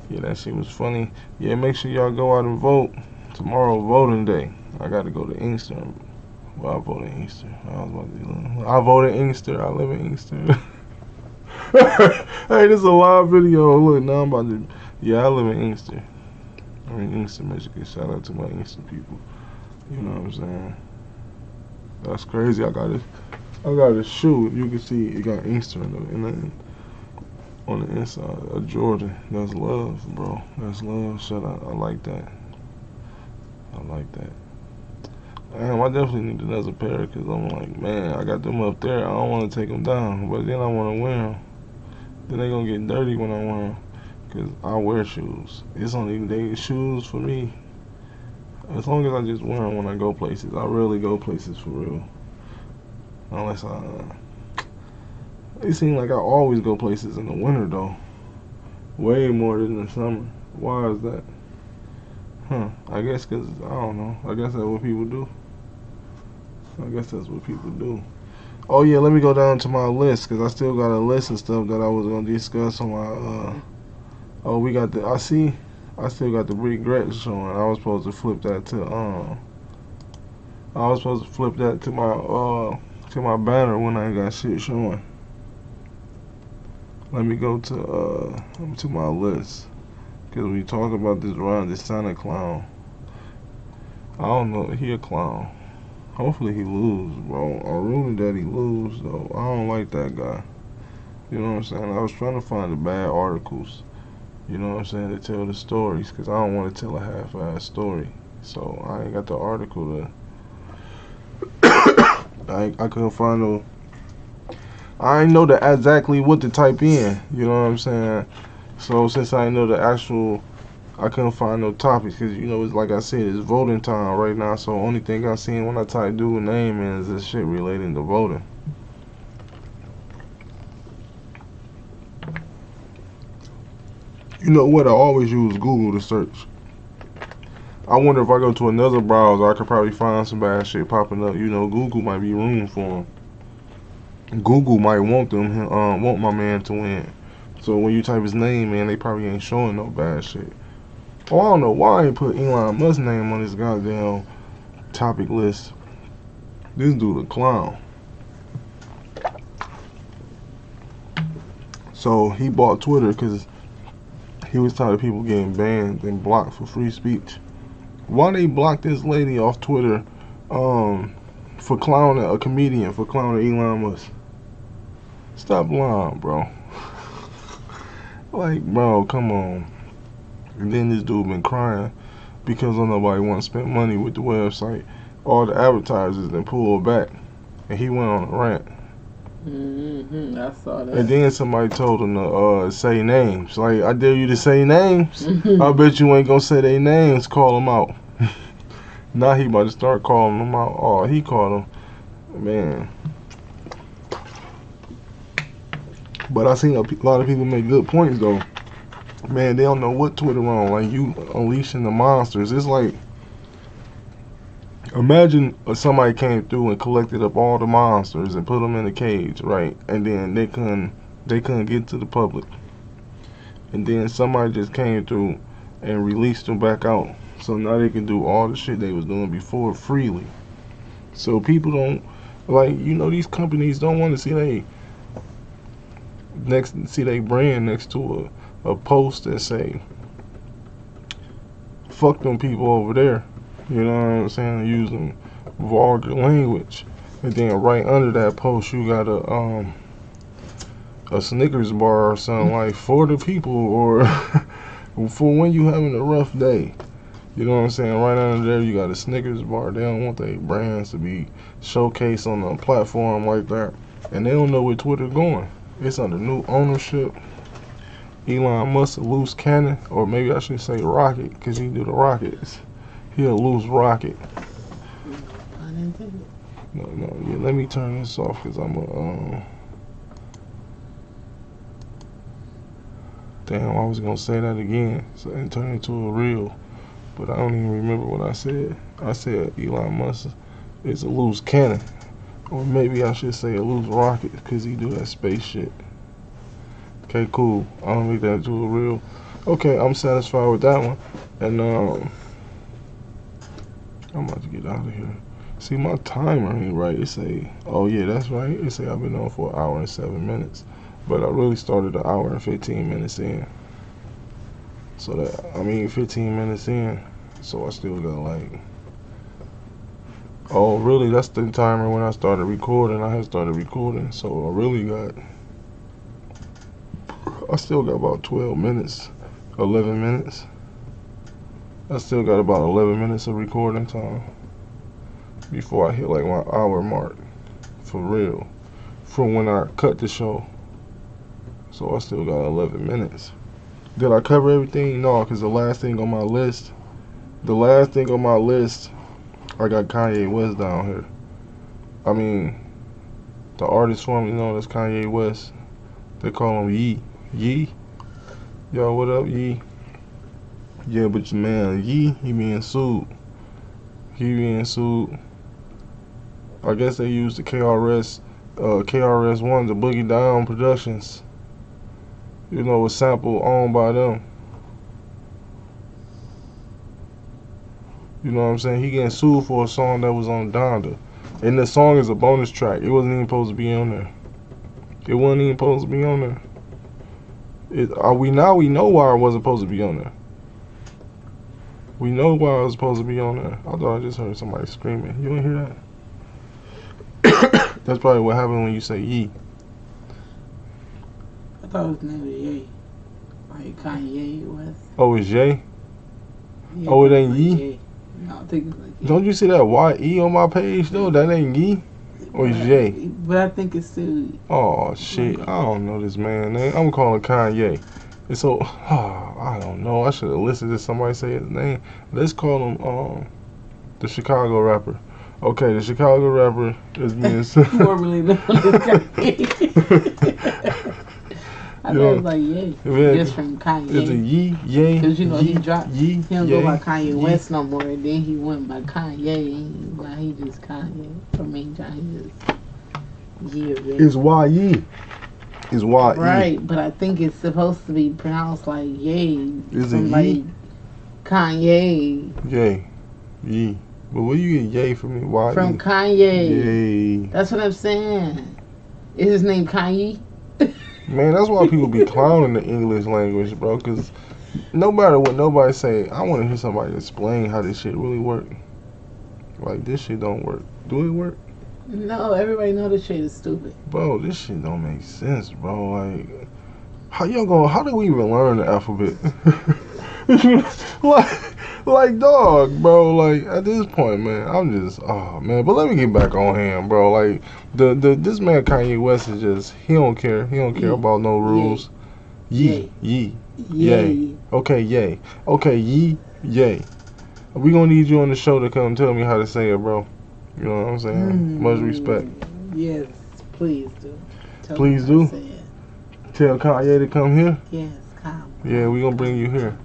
Yeah, that shit was funny. Yeah, make sure y'all go out and vote. Tomorrow voting day. I gotta go to Inkster. Well, I voted Inkster. I voted Inkster. I live in Inkster. Hey, this is a live video. Look, now I'm about to. Yeah, I live in Inkster. I'm in Inkster, Michigan. Shout out to my Inkster people. You know what I'm saying? That's crazy. I got a shoe. You can see it got Inkster on the inside of Jordan. That's love, bro. That's love. Shout out. I like that. I like that. Damn, I definitely need another pair because I'm like, man, I got them up there. I don't want to take them down, but then I want to wear them. Then they gonna get dirty when I wear them. Cause I wear shoes. It's only shoes for me. As long as I just wear them when I go places. I rarely go places for real. Unless it seems like I always go places in the winter though. Way more than the summer. Why is that? I guess cause I don't know. I guess that's what people do. Oh yeah, let me go down to my list cause I still got a list of stuff that I was gonna discuss on my. Oh, we got the. I still got the regrets showing. I was supposed to flip that to my banner when I got shit showing. Let me go to my list. Cause we talked about this Ron DeSantis clown. I don't know. He a clown. Hopefully he lose, bro. I'm rooting that he lose though. I don't like that guy. You know what I'm saying? I was trying to find the bad articles. You know what I'm saying, to tell the stories, because I don't want to tell a half-assed story. So I ain't got the article to. I couldn't find no. I ain't know exactly what to type in. You know what I'm saying? So since I know the actual, I couldn't find no topics, because you know, it's like I said, it's voting time right now. So only thing I seen when I type dude name in is this shit relating to voting. You know what? I always use Google to search. I wonder if I go to another browser, I could probably find some bad shit popping up. You know, Google might be room for them. Google might want want my man to win. So when you type his name in, they probably ain't showing no bad shit. Oh, I don't know why I ain't put Elon Musk's name on this goddamn topic list. This dude a clown. So he bought Twitter because he was tired of people getting banned and blocked for free speech. Why they blocked this lady off Twitter for clowning a comedian, for clowning Elon Musk? Stop lying, bro. Like, bro, come on. And then this dude been crying because nobody want to spend money with the website. All the advertisers then pulled back, and he went on a rant. I saw that. And then somebody told him to say names. Like, I dare you to say names. I bet you ain't gonna say their names. Call them out. Now he about to start calling them out. Oh, he called them, man. But I seen a lot of people make good points though. Man, they don't know what Twitter on. Like, you unleashing the monsters. It's like, imagine somebody came through and collected up all the monsters and put them in a cage, right? And then they couldn't get to the public. And then somebody just came through and released them back out. So now they can do all the shit they was doing before freely. So people don't, like, you know, these companies don't want to see they brand next to a post that say, fuck them people over there. You know what I'm saying? Using vulgar language. And then right under that post you got a Snickers bar or something like, for the people, or for when you having a rough day. You know what I'm saying? Right under there you got a Snickers bar. They don't want their brands to be showcased on a platform like that. And they don't know where Twitter going. It's under new ownership. Elon Musk a loose cannon, or maybe I should say rocket, because he do the rockets. He a loose rocket. No, yeah, let me turn this off, because I'm a, damn, I was going to say that again, so and turn it into a reel, but I don't even remember what I said. I said Elon Musk is a loose cannon, or maybe I should say a loose rocket, because he do that space shit. Okay, cool. I don't make that into a reel. Okay, I'm satisfied with that one, and I'm about to get out of here. See, my timer ain't right. It say, oh yeah, that's right. It say I've been on for 1 hour and 7 minutes. But I really started 1 hour and 15 minutes in. So 15 minutes in. So I still got like, oh really, that's the timer when I started recording. I had started recording. So I still got about 12 minutes, 11 minutes. I still got about 11 minutes of recording time before I hit like my hour mark, for real, from when I cut the show. So I still got 11 minutes. Did I cover everything? No, because the last thing on my list, I got Kanye West down here. I mean, the artist formerly known as Kanye West, they call him Ye. Ye? Yo, what up, Ye? Yeah, but man, Ye, he being sued. I guess they used the KRS-One, the Boogie Down Productions. You know, a sample owned by them. You know what I'm saying? He getting sued for a song that was on Donda. And the song is a bonus track. It wasn't even supposed to be on there. We know why it wasn't supposed to be on there. We know why I was supposed to be on there. I thought I just heard somebody screaming. You didn't hear that? That's probably what happened when you say ye. I thought his name was Ye. Like Kanye West. Oh, it's Ye? Yeah, Oh, it ain't like Ye? Ye. No, I think it's like Ye. Don't you see that Y-E on my page, though? That ain't ye? Or it's Ye? But I think it's still. Oh, shit. I don't know this man name. I'm calling Kanye. And so, I don't know. I should have listened to somebody say his name. Let's call him the Chicago rapper. Okay, the Chicago rapper is being... More really know this guy. I thought it was like Ye. Just from Kanye. Is it Ye? Ye? Because you know Ye, he dropped. Ye, He don't Ye, go by Kanye Ye. West no more. And then he went by Kanye. Now he just Kanye. I mean, he just Ye. It's Y-E. It's Y-E. Right, but I think it's supposed to be pronounced like Ye. Is it like Ye? Kanye. Ye. Ye. But where you get Ye from? Y-E? From Kanye. Ye. That's what I'm saying. Is his name Kanye? Man, that's why people be clowning the English language, bro. Because no matter what nobody say, I want to hear somebody explain how this shit really work. Like, this shit don't work. Do it work? No, everybody know this shit is stupid. Bro, this shit don't make sense, bro. Like, how do we even learn the alphabet? like, dog, bro. Like, at this point, man, I'm just, oh, man. But let me get back on him, bro. Like, this man Kanye West is just, he don't care. He don't care about no rules. Ye. Yay. Okay, yay. Okay, ye, yay. We gonna need you on the show to come tell me how to say it, bro. You know what I'm saying? Much respect. Yes, please do. Please do. Tell Kanye to come here. Yes, come. Yeah, we gonna bring you here.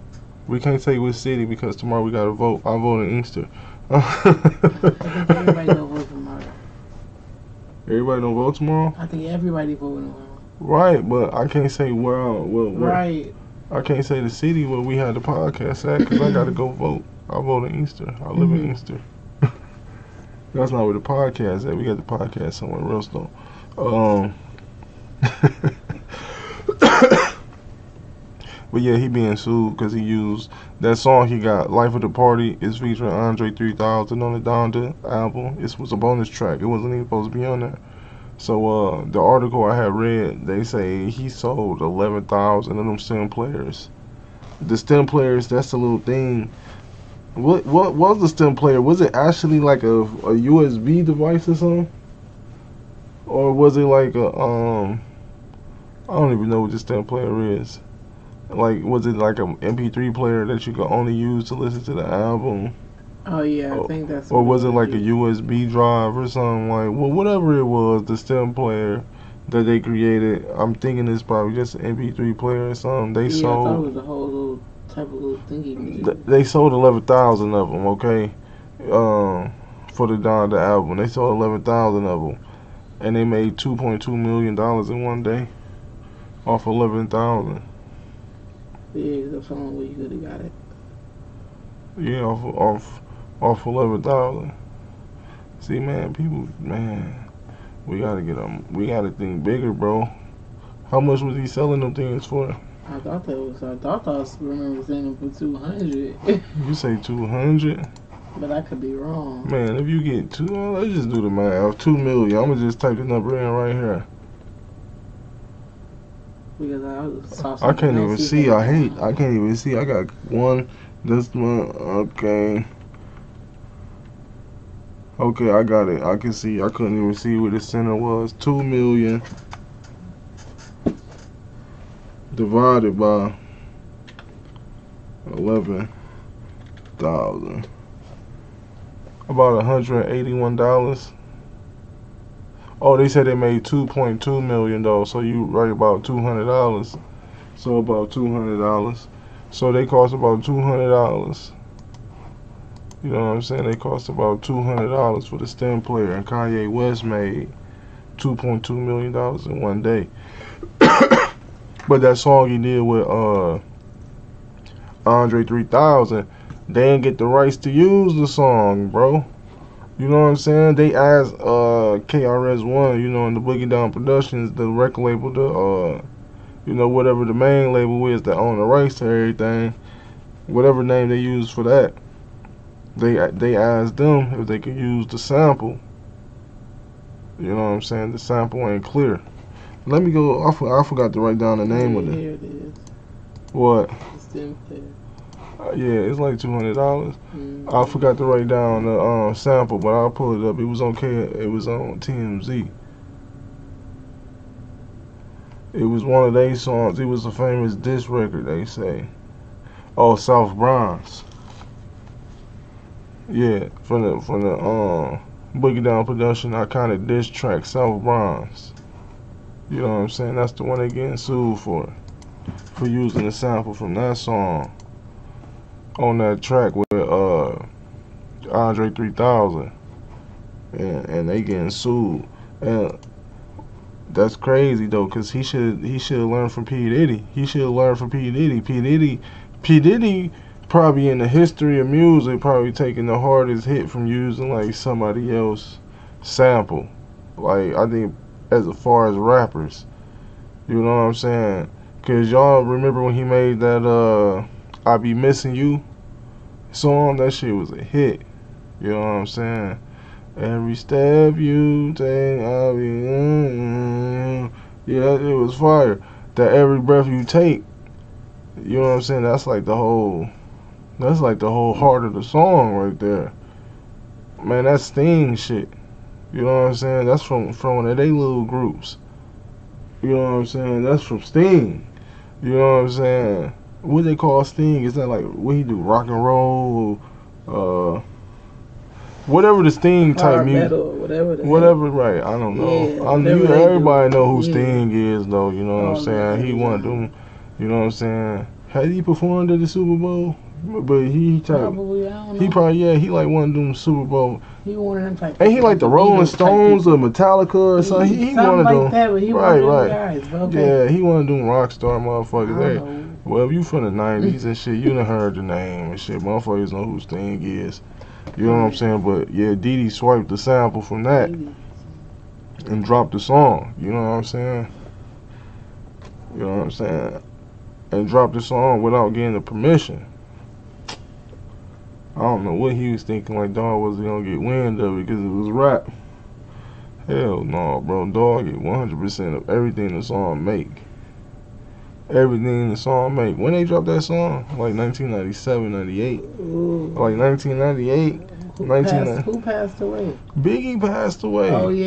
We can't say which city because tomorrow we gotta vote. I vote in Inkster. I think everybody don't vote tomorrow. Everybody don't vote tomorrow? I think everybody voting tomorrow. Right, but I can't say where. Right. I can't say the city where we had the podcast at because I gotta go vote. I vote in Inkster. I live in Inkster. That's not where the podcast is at. We got the podcast somewhere else though. But yeah, he being sued because he used that song he got. Life of the Party is featuring Andre 3000 on the Donda album. It was a bonus track. It wasn't even supposed to be on there. So the article I had read, they say he sold 11,000 of them stem players. The stem players, that's the little thing. What was the stem player? Was it actually like a USB device or something? Or was it like a I don't even know what the stem player is. Like, was it like an MP3 player that you could only use to listen to the album? Oh yeah, I think that's. Or was it like a USB drive or something? Like, well, whatever it was, the stem player that they created, I'm thinking it's probably just an MP3 player or something. They sold. I thought it was a whole little type of little thingy. They sold 11,000 of them. Okay, for the Donda album, they sold 11,000 of them, and they made $2.2 million in one day off 11,000. Yeah, that's the only way you could have got it. Yeah, off 11,000. See, man, people, man, we gotta think bigger, bro. How much was he selling them things for? I thought I remember saying them for 200. You say 200? But I could be wrong. Man, if you get let's just do the math. 2 million. I'm gonna just type the number in right here. Because I can't even see. I can't even see. I got one. This one. Okay. Okay, I got it. I can see. I couldn't even see where the center was. 2 million divided by 11,000. About $181. Oh, they said they made 2.2 million though. So you right about $200. So about $200. So they cost about $200. You know what I'm saying? They cost about $200 for the stem player, and Kanye West made $2.2 million in one day. But that song he did with Andre 3000, they didn't get the rights to use the song, bro. You know what I'm saying? They asked KRS-One, you know, in the Boogie Down Productions, the record label, you know, whatever the main label is that own the rights to everything, whatever name they use for that. They asked them if they could use the sample. You know what I'm saying? The sample ain't clear. Let me go. I forgot to write down the name of it. Here it is. What? The stem player. Yeah, it's like $200. Mm-hmm. I forgot to write down the sample, but I'll pull it up. It was on It was on TMZ. It was one of their songs. It was a famous diss record, they say. Oh, South Bronx. Yeah, from the Boogie Down Production iconic diss track, South Bronx. You know what I'm saying? That's the one they getting sued for using the sample from that song on that track with Andre 3000, and they getting sued. And that's crazy though, cause he should have learned from P Diddy. He should have learned from P Diddy. P Diddy probably in the history of music probably taking the hardest hit from using like somebody else sample. Like I think as far as rappers, you know what I'm saying? Cause y'all remember when he made that I Be Missing You song? That shit was a hit. You know what I'm saying? Every step you take, I'll be. Yeah, it was fire. That every breath you take, you know what I'm saying? That's like the whole heart of the song right there. Man, that's Sting shit. You know what I'm saying? That's from one of they little groups. You know what I'm saying? That's from Sting. You know what I'm saying? What they call Sting? Is that like what he do? Rock and roll? Whatever the Sting type music, whatever, right? I don't know. Yeah, I knew everybody know who yeah. Sting is, though. You know what I'm saying? He one of them. You know what I'm saying? Had he performed at the Super Bowl? But he type. Probably, I don't know. He probably, yeah. He like one of them Super Bowl. He one of them type. Ain't he like the Rolling Stones or Metallica or something? He one of like them. That, but he right, one right. Of them guys, okay. Yeah, he one of them rock star motherfuckers. I Hey, know. well, if you from the '90s and shit, you done heard the name and shit. Motherfuckers know who Sting is. You know what I'm saying? But yeah, Diddy swiped the sample from that and dropped the song. You know what I'm saying? You know what I'm saying? And dropped the song without getting the permission. I don't know what he was thinking. Like, dog was gonna get wind of it because it was rap. Hell no, bro. Dog get 100% of everything the song make. Everything the song make. When they dropped that song? Like 1997, 98. Ooh. Like 1998. Who passed away? Biggie passed away. Oh yeah.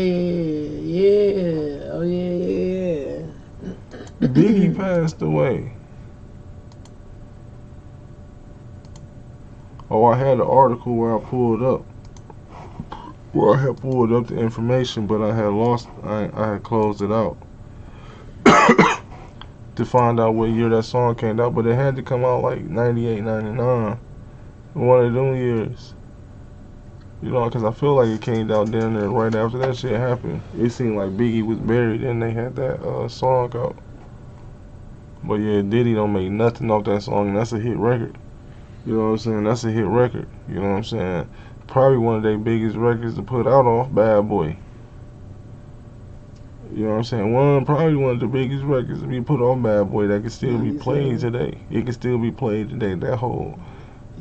Oh yeah. Biggie passed away. Oh, I had an article where I pulled up. Where I had pulled up the information, but I had lost. I had closed it out to find out what year that song came out. But it had to come out like 98, 99. One of them years. You know, because I feel like it came down down there right after that shit happened. It seemed like Biggie was buried and they had that song out. But yeah, Diddy don't make nothing off that song, and that's a hit record. You know what I'm saying? That's a hit record. You know what I'm saying? Probably one of their biggest records to put out off Bad Boy. You know what I'm saying? Probably one of the biggest records to be put on Bad Boy that can still be played today. It can still be played today. That whole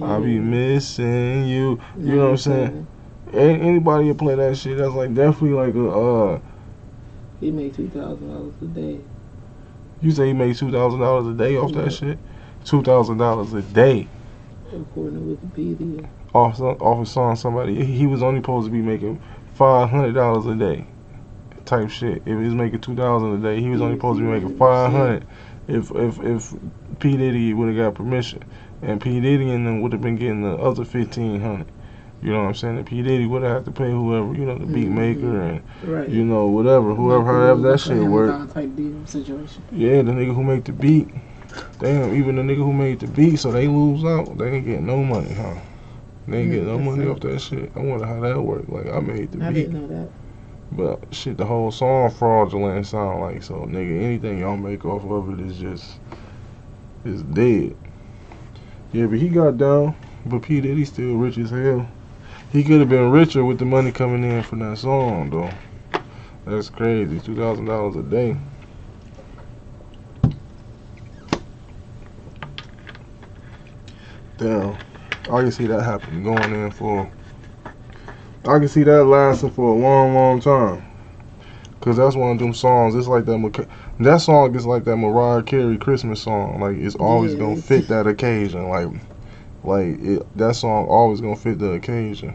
I be missing you. You know what I'm saying? Anybody can play that shit. That's like definitely like a He made $2,000 a day. You say he made $2,000 a day off that shit? $2,000 a day. According to Wikipedia. Off a song somebody. He was only supposed to be making $500 a day. Type shit. If he was making $2,000 a day, he was only supposed to be making $500. If P Diddy would have got permission, and P Diddy and them would have been getting the other $1,500. You know what I'm saying? And P Diddy would have had to pay whoever, you know, the beat maker and you know however that shit worked. Yeah, the nigga who made the beat. Damn, even the nigga who made the beat, so they lose out. They ain't get no money, huh? They ain't get no money off that shit. I wonder how that worked. Like I made the beat. I didn't know that. But shit, the whole song fraudulent sound like, so nigga, anything y'all make off of it is dead. Yeah, but he got down, but P Diddy still rich as hell. He could have been richer with the money coming in from that song though. That's crazy, $2,000 a day. Damn. I can see that happening, going in for. I can see that lasting for a long, long time. Cause that's one of them songs. It's like that song is like that Mariah Carey Christmas song. Like it's always gonna fit that occasion. That song always gonna fit the occasion.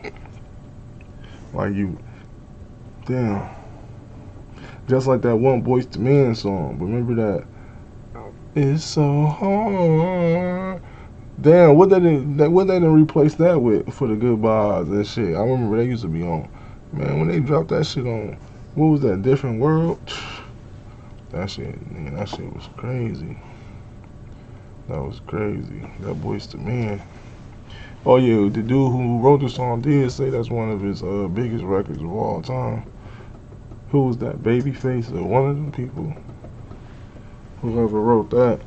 Like you, damn. Just like that one Boyz II Men song. Remember that? It's so hard. Damn, what they didn't replace that with for the Goodbyes and shit. I remember they used to be on. Man, when they dropped that shit on, what was that? Different World? That shit was crazy. That was crazy. That Boyz II Men. Oh yeah, the dude who wrote the song did say that's one of his biggest records of all time. Who was that? Babyface or one of them people? Whoever wrote that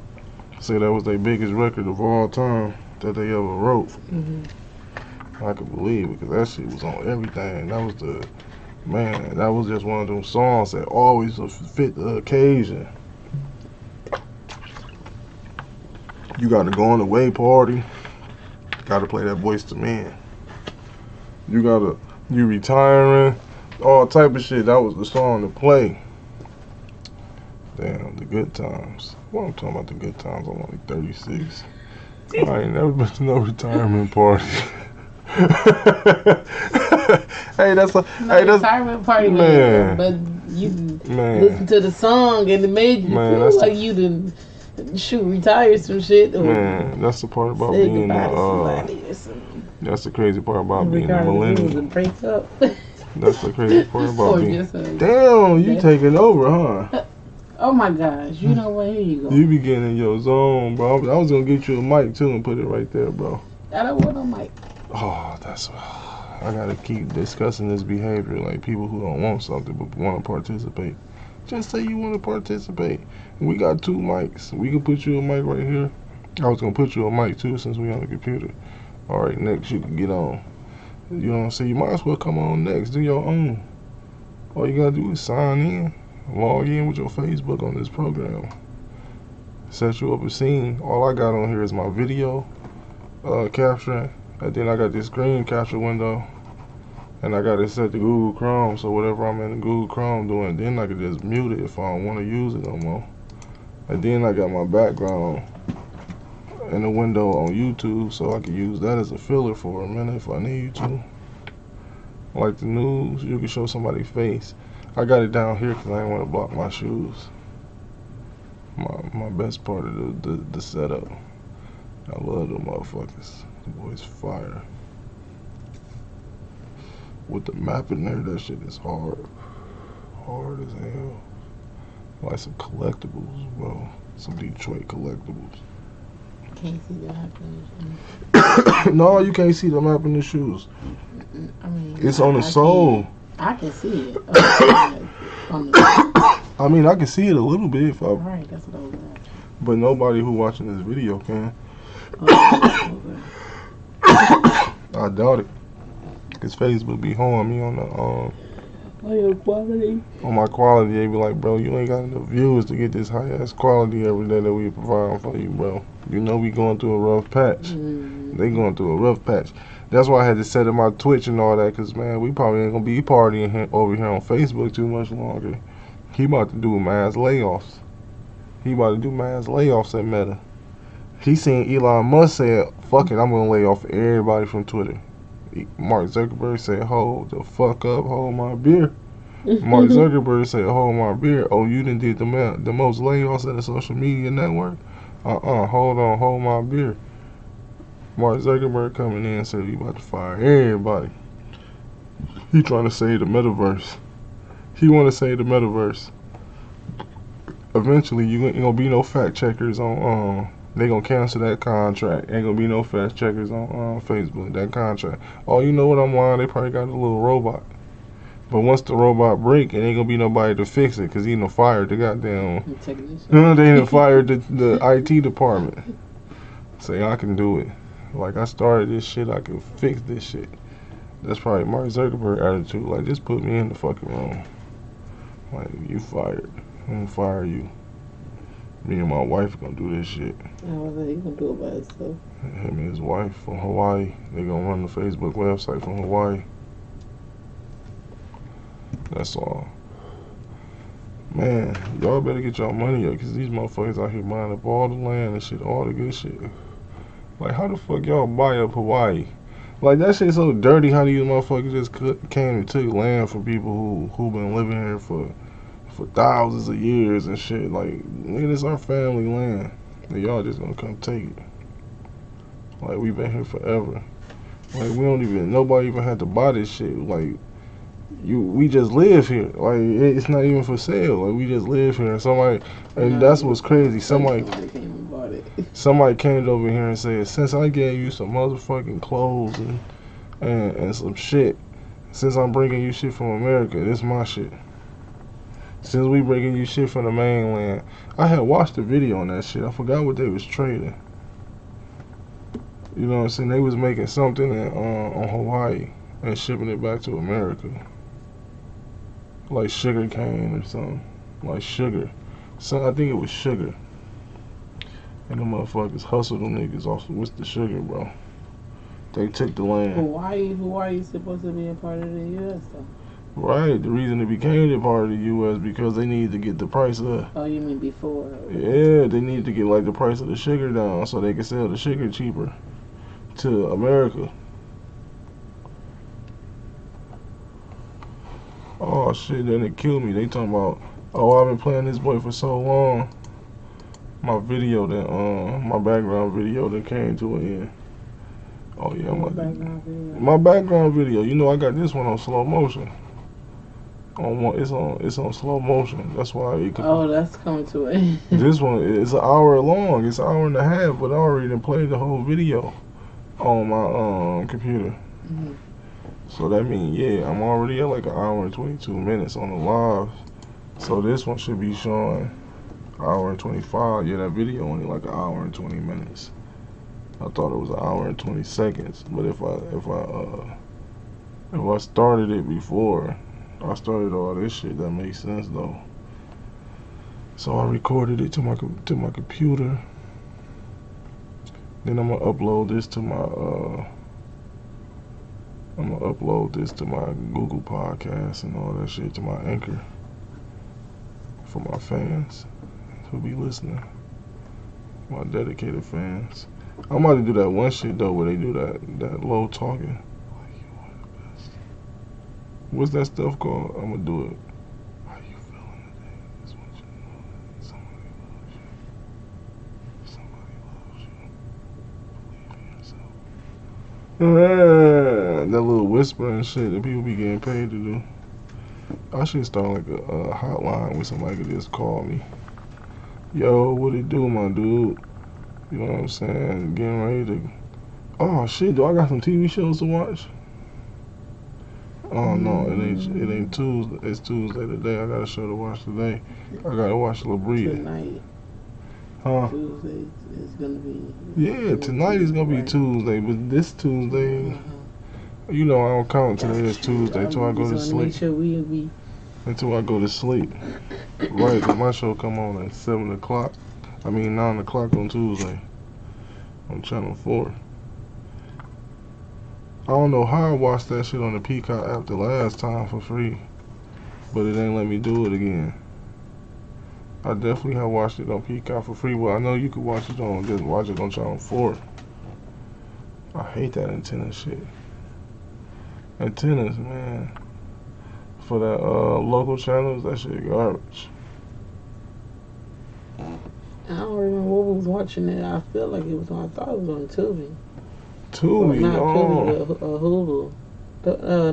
say that was their biggest record of all time that they ever wrote. I could believe it because that shit was on everything. That was just one of them songs that always fit the occasion. You got to go on the way party. Got to play that Boyz II Men. You retiring, all type of shit. That was the song to play. Damn, the good times. What I'm talking about, the good times. I'm only 36. I ain't never been to no retirement party. That's retirement party, man. But you listen to the song and it made you feel like you didn't retire some shit. Man, that's the part about being that's the crazy part about being a millennial. Break up. That's the crazy part about being. Damn, you taking over, huh? Oh my gosh, you know what? Here you go. You be getting in your zone, bro. I was gonna get you a mic too and put it right there, bro. I don't want no mic. Oh, I gotta keep discussing this behavior, like people who don't want something but want to participate. Just say you want to participate. We got 2 mics. We can put you a mic right here. I was gonna put you a mic too since we on the computer. All right, next you can get on. You know what I'm saying? You might as well come on next. Do your own. All you gotta do is sign in. Log in with your Facebook on this program. Set you up a scene. All I got on here is my video capturing, and then I got this screen capture window, and I got it set to Google Chrome. So whatever I'm in the Google Chrome doing, then I can just mute it if I don't want to use it no more. And then I got my background in the window on YouTube, so I can use that as a filler for a minute if I need to. Like the news, you can show somebody's face. I got it down here because I didn't want to block my shoes. My best part of the setup. I love them motherfuckers. The boys fire. With the map in there, that shit is hard. Hard as hell. Like some collectibles, bro. Some Detroit collectibles. Can't see the map in the shoes. No, you can't see the map in the shoes. I mean, it's on the sole. I can see it. I mean, I can see it a little bit if I. Right, that's what I was at. But nobody who watching this video can. I doubt it. Cause Facebook be holding me on the on your quality. On my quality, they be like, bro, you ain't got enough viewers to get this high ass quality every day that we provide for you, bro. You know we going through a rough patch. They going through a rough patch. That's why I had to set up my Twitch and all that, because, man, we probably ain't going to be partying over here on Facebook too much longer. He about to do mass layoffs. He about to do mass layoffs at Meta. He seen Elon Musk say, fuck it, I'm going to lay off everybody from Twitter. Mark Zuckerberg said, hold the fuck up, hold my beer. Mark Zuckerberg said, hold my beer. Oh, you done did the most layoffs at a social media network? Hold on, hold my beer. Mark Zuckerberg coming in and said he about to fire everybody. He trying to save the metaverse. He want to save the metaverse. Eventually, you ain't gonna be no fact checkers on. They gonna cancel that contract. Ain't gonna be no fact checkers on Facebook. That contract. Oh, you know what? I'm lying. They probably got a little robot. But once the robot break, it ain't gonna be nobody to fix it, cause he done fired the goddamn. They done fired the IT department. Say I can do it. Like, I started this shit, I can fix this shit. That's probably Mark Zuckerberg attitude. Like, just put me in the fucking room. Like, you fired. I'm gonna fire you. Me and my wife gonna do this shit. I was like, you gonna do it by yourself. Him and his wife from Hawaii. They gonna run the Facebook website from Hawaii. That's all. Man, y'all better get y'all money up, because these motherfuckers out here buying up all the land and shit, all the good shit. Like, how the fuck y'all buy up Hawaii? Like, that shit's so dirty. How these motherfuckers just came and took land from people who been living here for thousands of years and shit. Like, nigga, this our family land, and y'all just gonna come take it. Like, we been here forever. Like, nobody even had to buy this shit. Like, we just live here. Like, it's not even for sale. Like, we just live here. And that's what's crazy. Somebody came over here and said, since I gave you some motherfucking clothes and some shit, since I'm bringing you shit from America, this my shit. Since we bringing you shit from the mainland. I had watched a video on that shit. I forgot what they was trading. You know what I'm saying? They was making something on Hawaii and shipping it back to America. Like sugar cane or something. Like sugar. So I think it was sugar. And the motherfuckers hustled them niggas off with the sugar, bro. They took the land. Hawaii is supposed to be a part of the U.S. though. Right. The reason it became a part of the U.S. because they needed to get the price up. Oh, you mean before? Yeah, they needed to get like the price of the sugar down so they could sell the sugar cheaper to America. Oh shit, then it killed me. They talking about, oh, I've been playing this boy for so long. My video that my background video that came to an end. Oh yeah, my background video. You know I got this one on slow motion. It's on slow motion. That's why it could. Oh, that's coming to it. This one is an hour long. It's an hour and a half, but I already done played the whole video on my computer. Mm-hmm. So that means, yeah, I'm already at like an hour and 22 minutes on the live. So this one should be showing an hour and 25. Yeah, that video only like an hour and 20 minutes. I thought it was an hour and 20 seconds. But if I started it before I started all this shit, that makes sense though. So I recorded it to my computer. Then I'm gonna upload this to my Google Podcast and all that shit, to my Anchor, for my fans who be listening, my dedicated fans. I'm about to do that one shit though where they do that low talking. Like, you are the best. What's that stuff called? I'm gonna do it. How you feeling today? Just want you to know that somebody loves you. Somebody loves you. Believe in yourself. That little whispering shit that people be getting paid to do. I should start like a hotline where somebody could just call me. Yo, what it do, my dude? You know what I'm saying? Getting ready to. Oh shit! Do I got some TV shows to watch? Oh no, it ain't Tuesday. It's Tuesday today. I got a show to watch today. I gotta watch La Brea. Tonight. Huh? Tuesday is gonna be. Yeah, tonight is gonna be Tuesday, but this Tuesday, you know, I don't count today as Tuesday until I go to sleep. Make sure we'll be. Until I go to sleep. Right, 'cause my show come on at 7 o'clock. 9 o'clock on Tuesday on Channel 4. I don't know how I watched that shit on the Peacock app the last time for free, but it ain't let me do it again. I definitely have watched it on Peacock for free, but I know you could watch it on Channel 4. I hate that antenna shit. Antennas, man. For that local channels, that shit garbage. I don't remember what we was watching it. I feel like it was on. I thought it was on Tubi. Tubi, not Tubi, Hulu.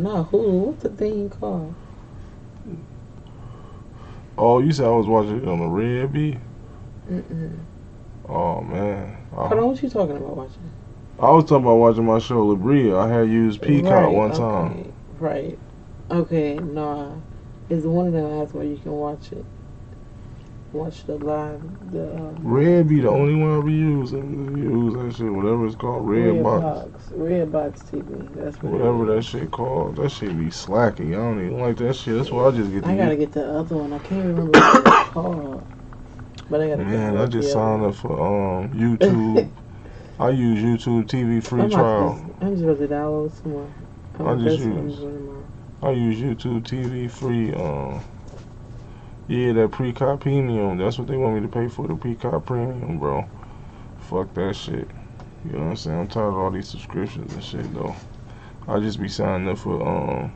Not Hulu. What's the thing called? Oh, you said I was watching it on the Red B? Mm-mm. Oh, man. Hold on, what you talking about watching? I was talking about watching my show La Brea. I had used Peacock one time. Right. Okay, no. It's one of them apps where you can watch it. Watch the live. Red be the only one I be using. Use that shit, whatever it's called. Redbox TV. That's whatever that shit called. That shit be slacking. I don't even like that shit. That's why I just get. I gotta get the other one. I can't remember what it's called. But I gotta Man, I just signed up for YouTube. I use YouTube TV free trial. I'm just about to download some more. I use YouTube TV free. Yeah, that pre-cop premium. That's what they want me to pay for, the pre-cop premium, bro. Fuck that shit. You know what I'm saying? I'm tired of all these subscriptions and shit, though. I just be signing up for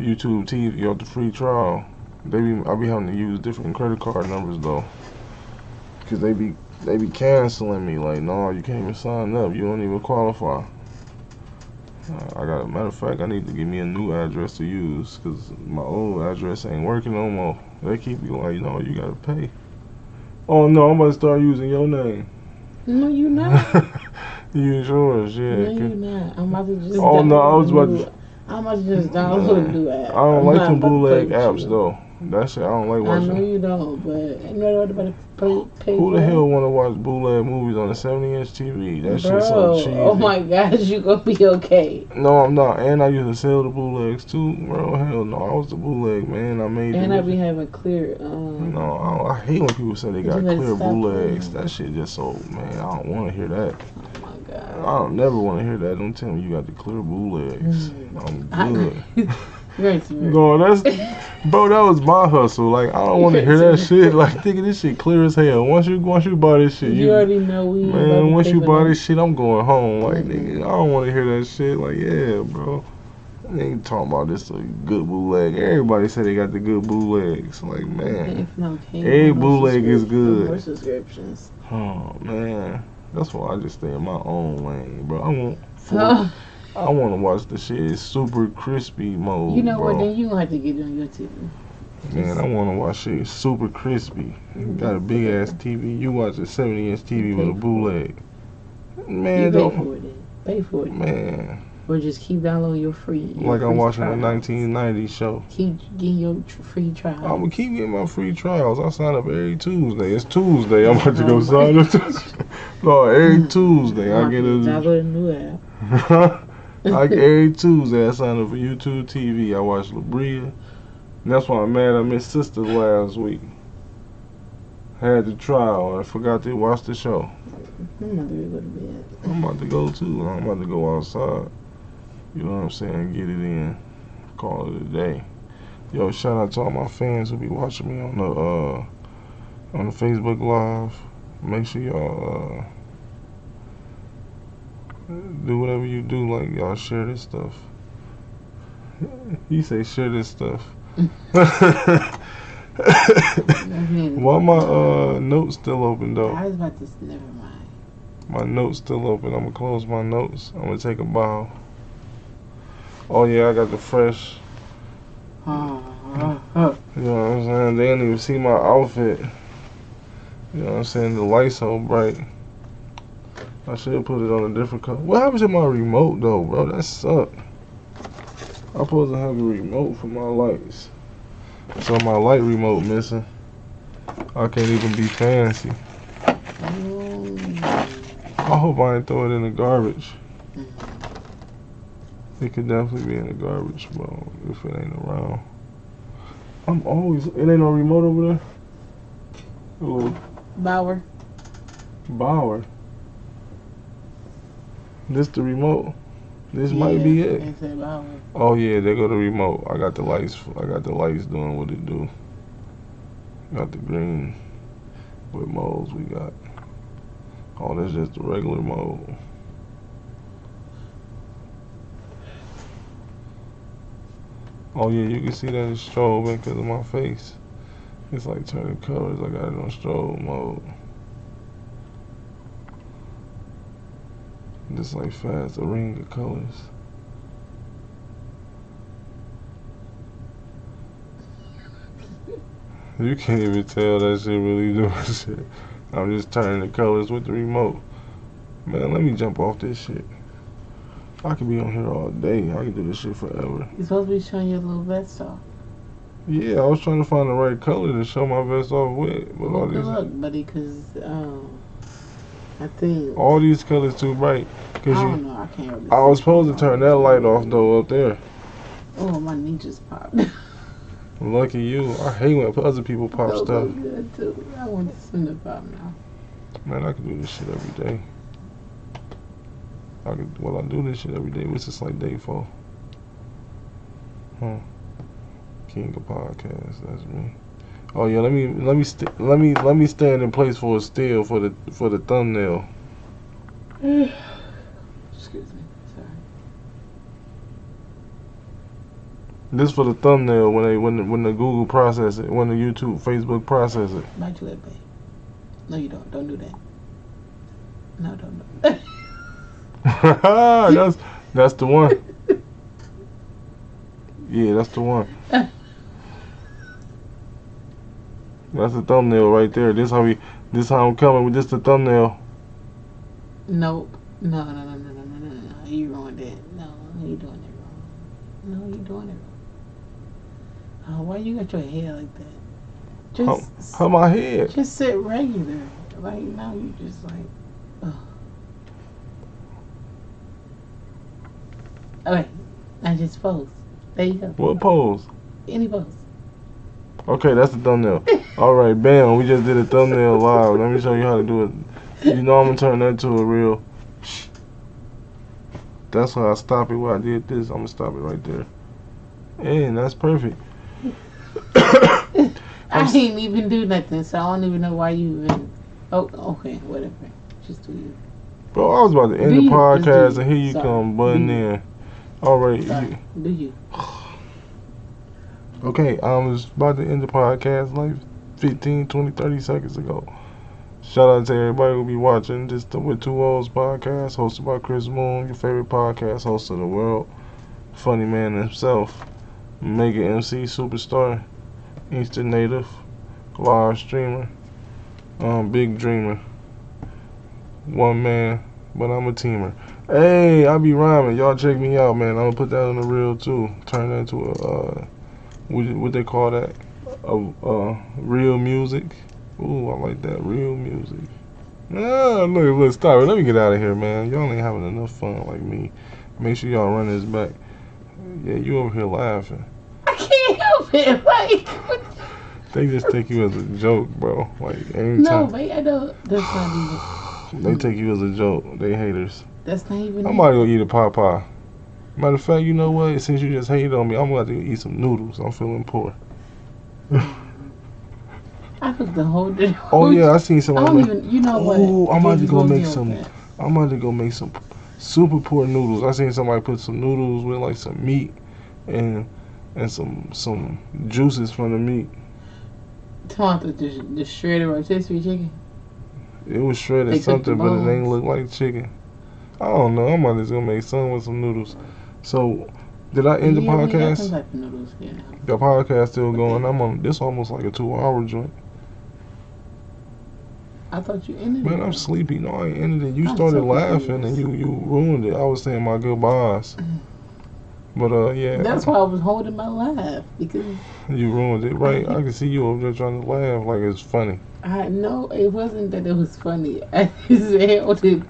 YouTube TV off the free trial. I be having to use different credit card numbers though, cause they be canceling me. Like, no, you can't even sign up. You don't even qualify. Matter of fact, I need to give me a new address to use, cause my old address ain't working no more. They keep me like, no, you gotta pay. Oh no, I'm about to start using your name. No, you not. Use yours, yeah. No, you not. I'm about to just. Oh no, I'm about to just download a new app. I don't like them bootleg apps though. That shit, I don't like watching. I know you don't, but ain't nobody about to pay. Who the hell want to watch bootleg movies on a 70-inch TV? That shit's so cheesy. Oh my gosh, you gonna be okay. No, I'm not. And I used to sell the bootlegs too, bro. Hell no, I was the bootleg man. I made. And I be having clear. No, I hate when people say they got clear bootlegs. That shit just so, man. I don't want to hear that. Oh my god. I don't never want to hear that. Don't tell me you got the clear bootlegs. I'm good. No, bro, that was my hustle. Like, I don't want to hear that shit. Like, thinking this shit clear as hell. Once you buy this shit, you already know man, once you buy this shit, I'm going home. Like, nigga, I don't want to hear that shit. Like, yeah, bro. They ain't talking about this good bootleg. Everybody say they got the good bootlegs. Like, man, every bootleg is good. More subscriptions. Oh man, that's why I just stay in my own lane, bro. I want to watch the shit super crispy mode. You know bro. what? Then you gonna have to get it on your TV. Man, I want to watch shit super crispy. You got a big ass TV. You watch a 70-inch TV with a bootleg. Man, pay for it. Man. Or just keep downloading your free. Like I'm watching a 1990s show. Keep getting your free trials. I'm gonna keep getting my free trials. I sign up every Tuesday. It's Tuesday. I'm about to go sign up. No, every Tuesday I get download a new app. Like every Tuesday I sign up for YouTube TV. I watch La Brea. And that's why I'm mad I missed Sisters last week. Had the trial. I forgot to watch the show. I'm about to go to bed. I'm about to go too. I'm about to go outside. You know what I'm saying? Get it in. Call it a day. Yo, shout out to all my fans who be watching me on the Facebook Live. Make sure y'all do whatever you do, like y'all share this stuff. You say share this stuff. Why my notes still open though? I was about to never mind. My notes still open. I'm gonna close my notes. I'm gonna take a bow. Oh yeah, I got the fresh. You know what I'm saying? They didn't even see my outfit. You know what I'm saying? The light's so bright. I should have put it on a different color. What happens to my remote though, bro? That sucked. I'm supposed to have a remote for my lights. So my light remote missing. I can't even be fancy. I hope I ain't throw it in the garbage. It could definitely be in the garbage, bro, if it ain't around. It ain't no remote over there? Hello. Bauer. This the remote? This might be it. Oh yeah, there go the remote. I got the lights doing what it do. Got the green. What modes we got? Oh, that's just the regular mode. Oh yeah, you can see that it's strobing because of my face. It's like turning colors. I got it on strobe mode. Just like fast, a ring of colors. You can't even tell that shit really doing shit. I'm just turning the colors with the remote. Man, let me jump off this shit. I could be on here all day. I could do this shit forever. You're supposed to be showing your little vest off. Yeah, I was trying to find the right color to show my vest off with. But well, good luck, buddy, because I think all these colors too bright. I don't know. I can't really. I was supposed to turn that light off though up there. Oh, my knee just popped. Lucky you. I hate when other people pop stuff. So good too. I want to send it pop now. Man, I can do this shit every day. I do this shit every day. What's this like day 4? Huh? King of podcasts. That's me. Oh yeah, let me stand in place for a still for the thumbnail. Excuse me. Sorry. This for the thumbnail when the Google process it, when the YouTube, Facebook process it. Bite your lip, babe. No, you don't. Don't do that. No, don't do that. That's the one. Yeah, that's the one. That's the thumbnail right there. This how I'm coming with this the thumbnail. Nope. No. You ruined it. No, you doing it wrong. No, you doing it wrong. Oh, why you got your hair like that? Just how my head? Just sit regular. Like now you just like. Oh. Alright, I just pose. There you go. What pose? Any pose. Okay, that's the thumbnail. Alright, bam, we just did a thumbnail live. Let me show you how to do it. You know I'm gonna turn that to a real. That's how I stop it where I did this. I'm gonna stop it right there. And that's perfect. I ain't even do nothing, so I don't even know why you even. Oh, okay, whatever. Just do you. Bro, I was about to end the podcast and here you come butting in. Alright. Do you? Okay, I was about to end the podcast like 15, 20, 30 seconds ago. Shout out to everybody who'll be watching this the WithtwoO's podcast, hosted by Chris Moon, your favorite podcast host of the world. Funny man himself. Mega MC superstar. Eastern native. Live streamer. Big dreamer. One man, but I'm a teamer. Hey, I be rhyming. Y'all check me out, man. I'm gonna put that on the reel too. Turn that into a what they call that? Real music. Ooh, I like that. Real music. Ah, look, stop it. Let me get out of here, man. Y'all ain't having enough fun like me. Make sure y'all run this back. Yeah, you over here laughing. I can't help it. Like, they just take you as a joke, bro. Like, anytime. No, mate, I don't. That's not even. They take you as a joke. They haters. That's not even. I'm about to go eat a pie. Matter of fact, you know what? Since you just hated on me, I'm about to go eat some noodles. I'm feeling poor. I cooked the whole day. Oh yeah, I seen somebody. I don't even. You know what? Oh, I'm about to go make some. I'm about to go make some super poor noodles. I seen somebody put some noodles with like some meat and some juices from the meat. Tomato, the shredded rotisserie chicken. It was shredded something, but it ain't look like chicken. I don't know. I'm about to go make some with some noodles. So, did I end the podcast? Some type of noodles, yeah. The podcast still going. I'm on this almost like a 2-hour joint. I thought you ended it. Man, I'm sleepy. No, I ain't ended it. You started laughing and you ruined it. I was saying my goodbyes. But yeah. That's why I was holding my laugh, because you ruined it, right? I can see you over there trying to laugh like it's funny. No, it wasn't that it was funny. I just held it.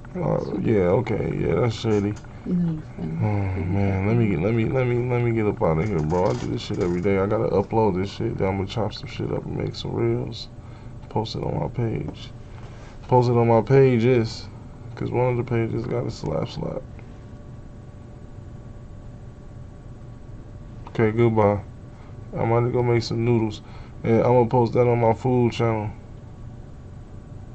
Yeah, okay, yeah, that's shady. Oh man, let me get up out of here, bro. I do this shit every day. I gotta upload this shit. Then I'm gonna chop some shit up and make some reels. Post it on my page. Post it on my pages, cause one of the pages got a slap. Okay, goodbye. I'm about to go make some noodles, and I'm gonna post that on my food channel.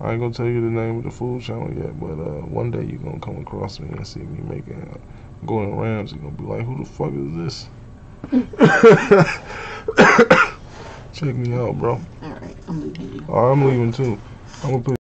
I ain't gonna tell you the name of the food channel yet, but one day you're gonna come across me and see me making Gordon Ramsay. You're gonna be like, who the fuck is this? Check me out, bro. Alright, I'm leaving you. Alright, I'm leaving too. I'm gonna put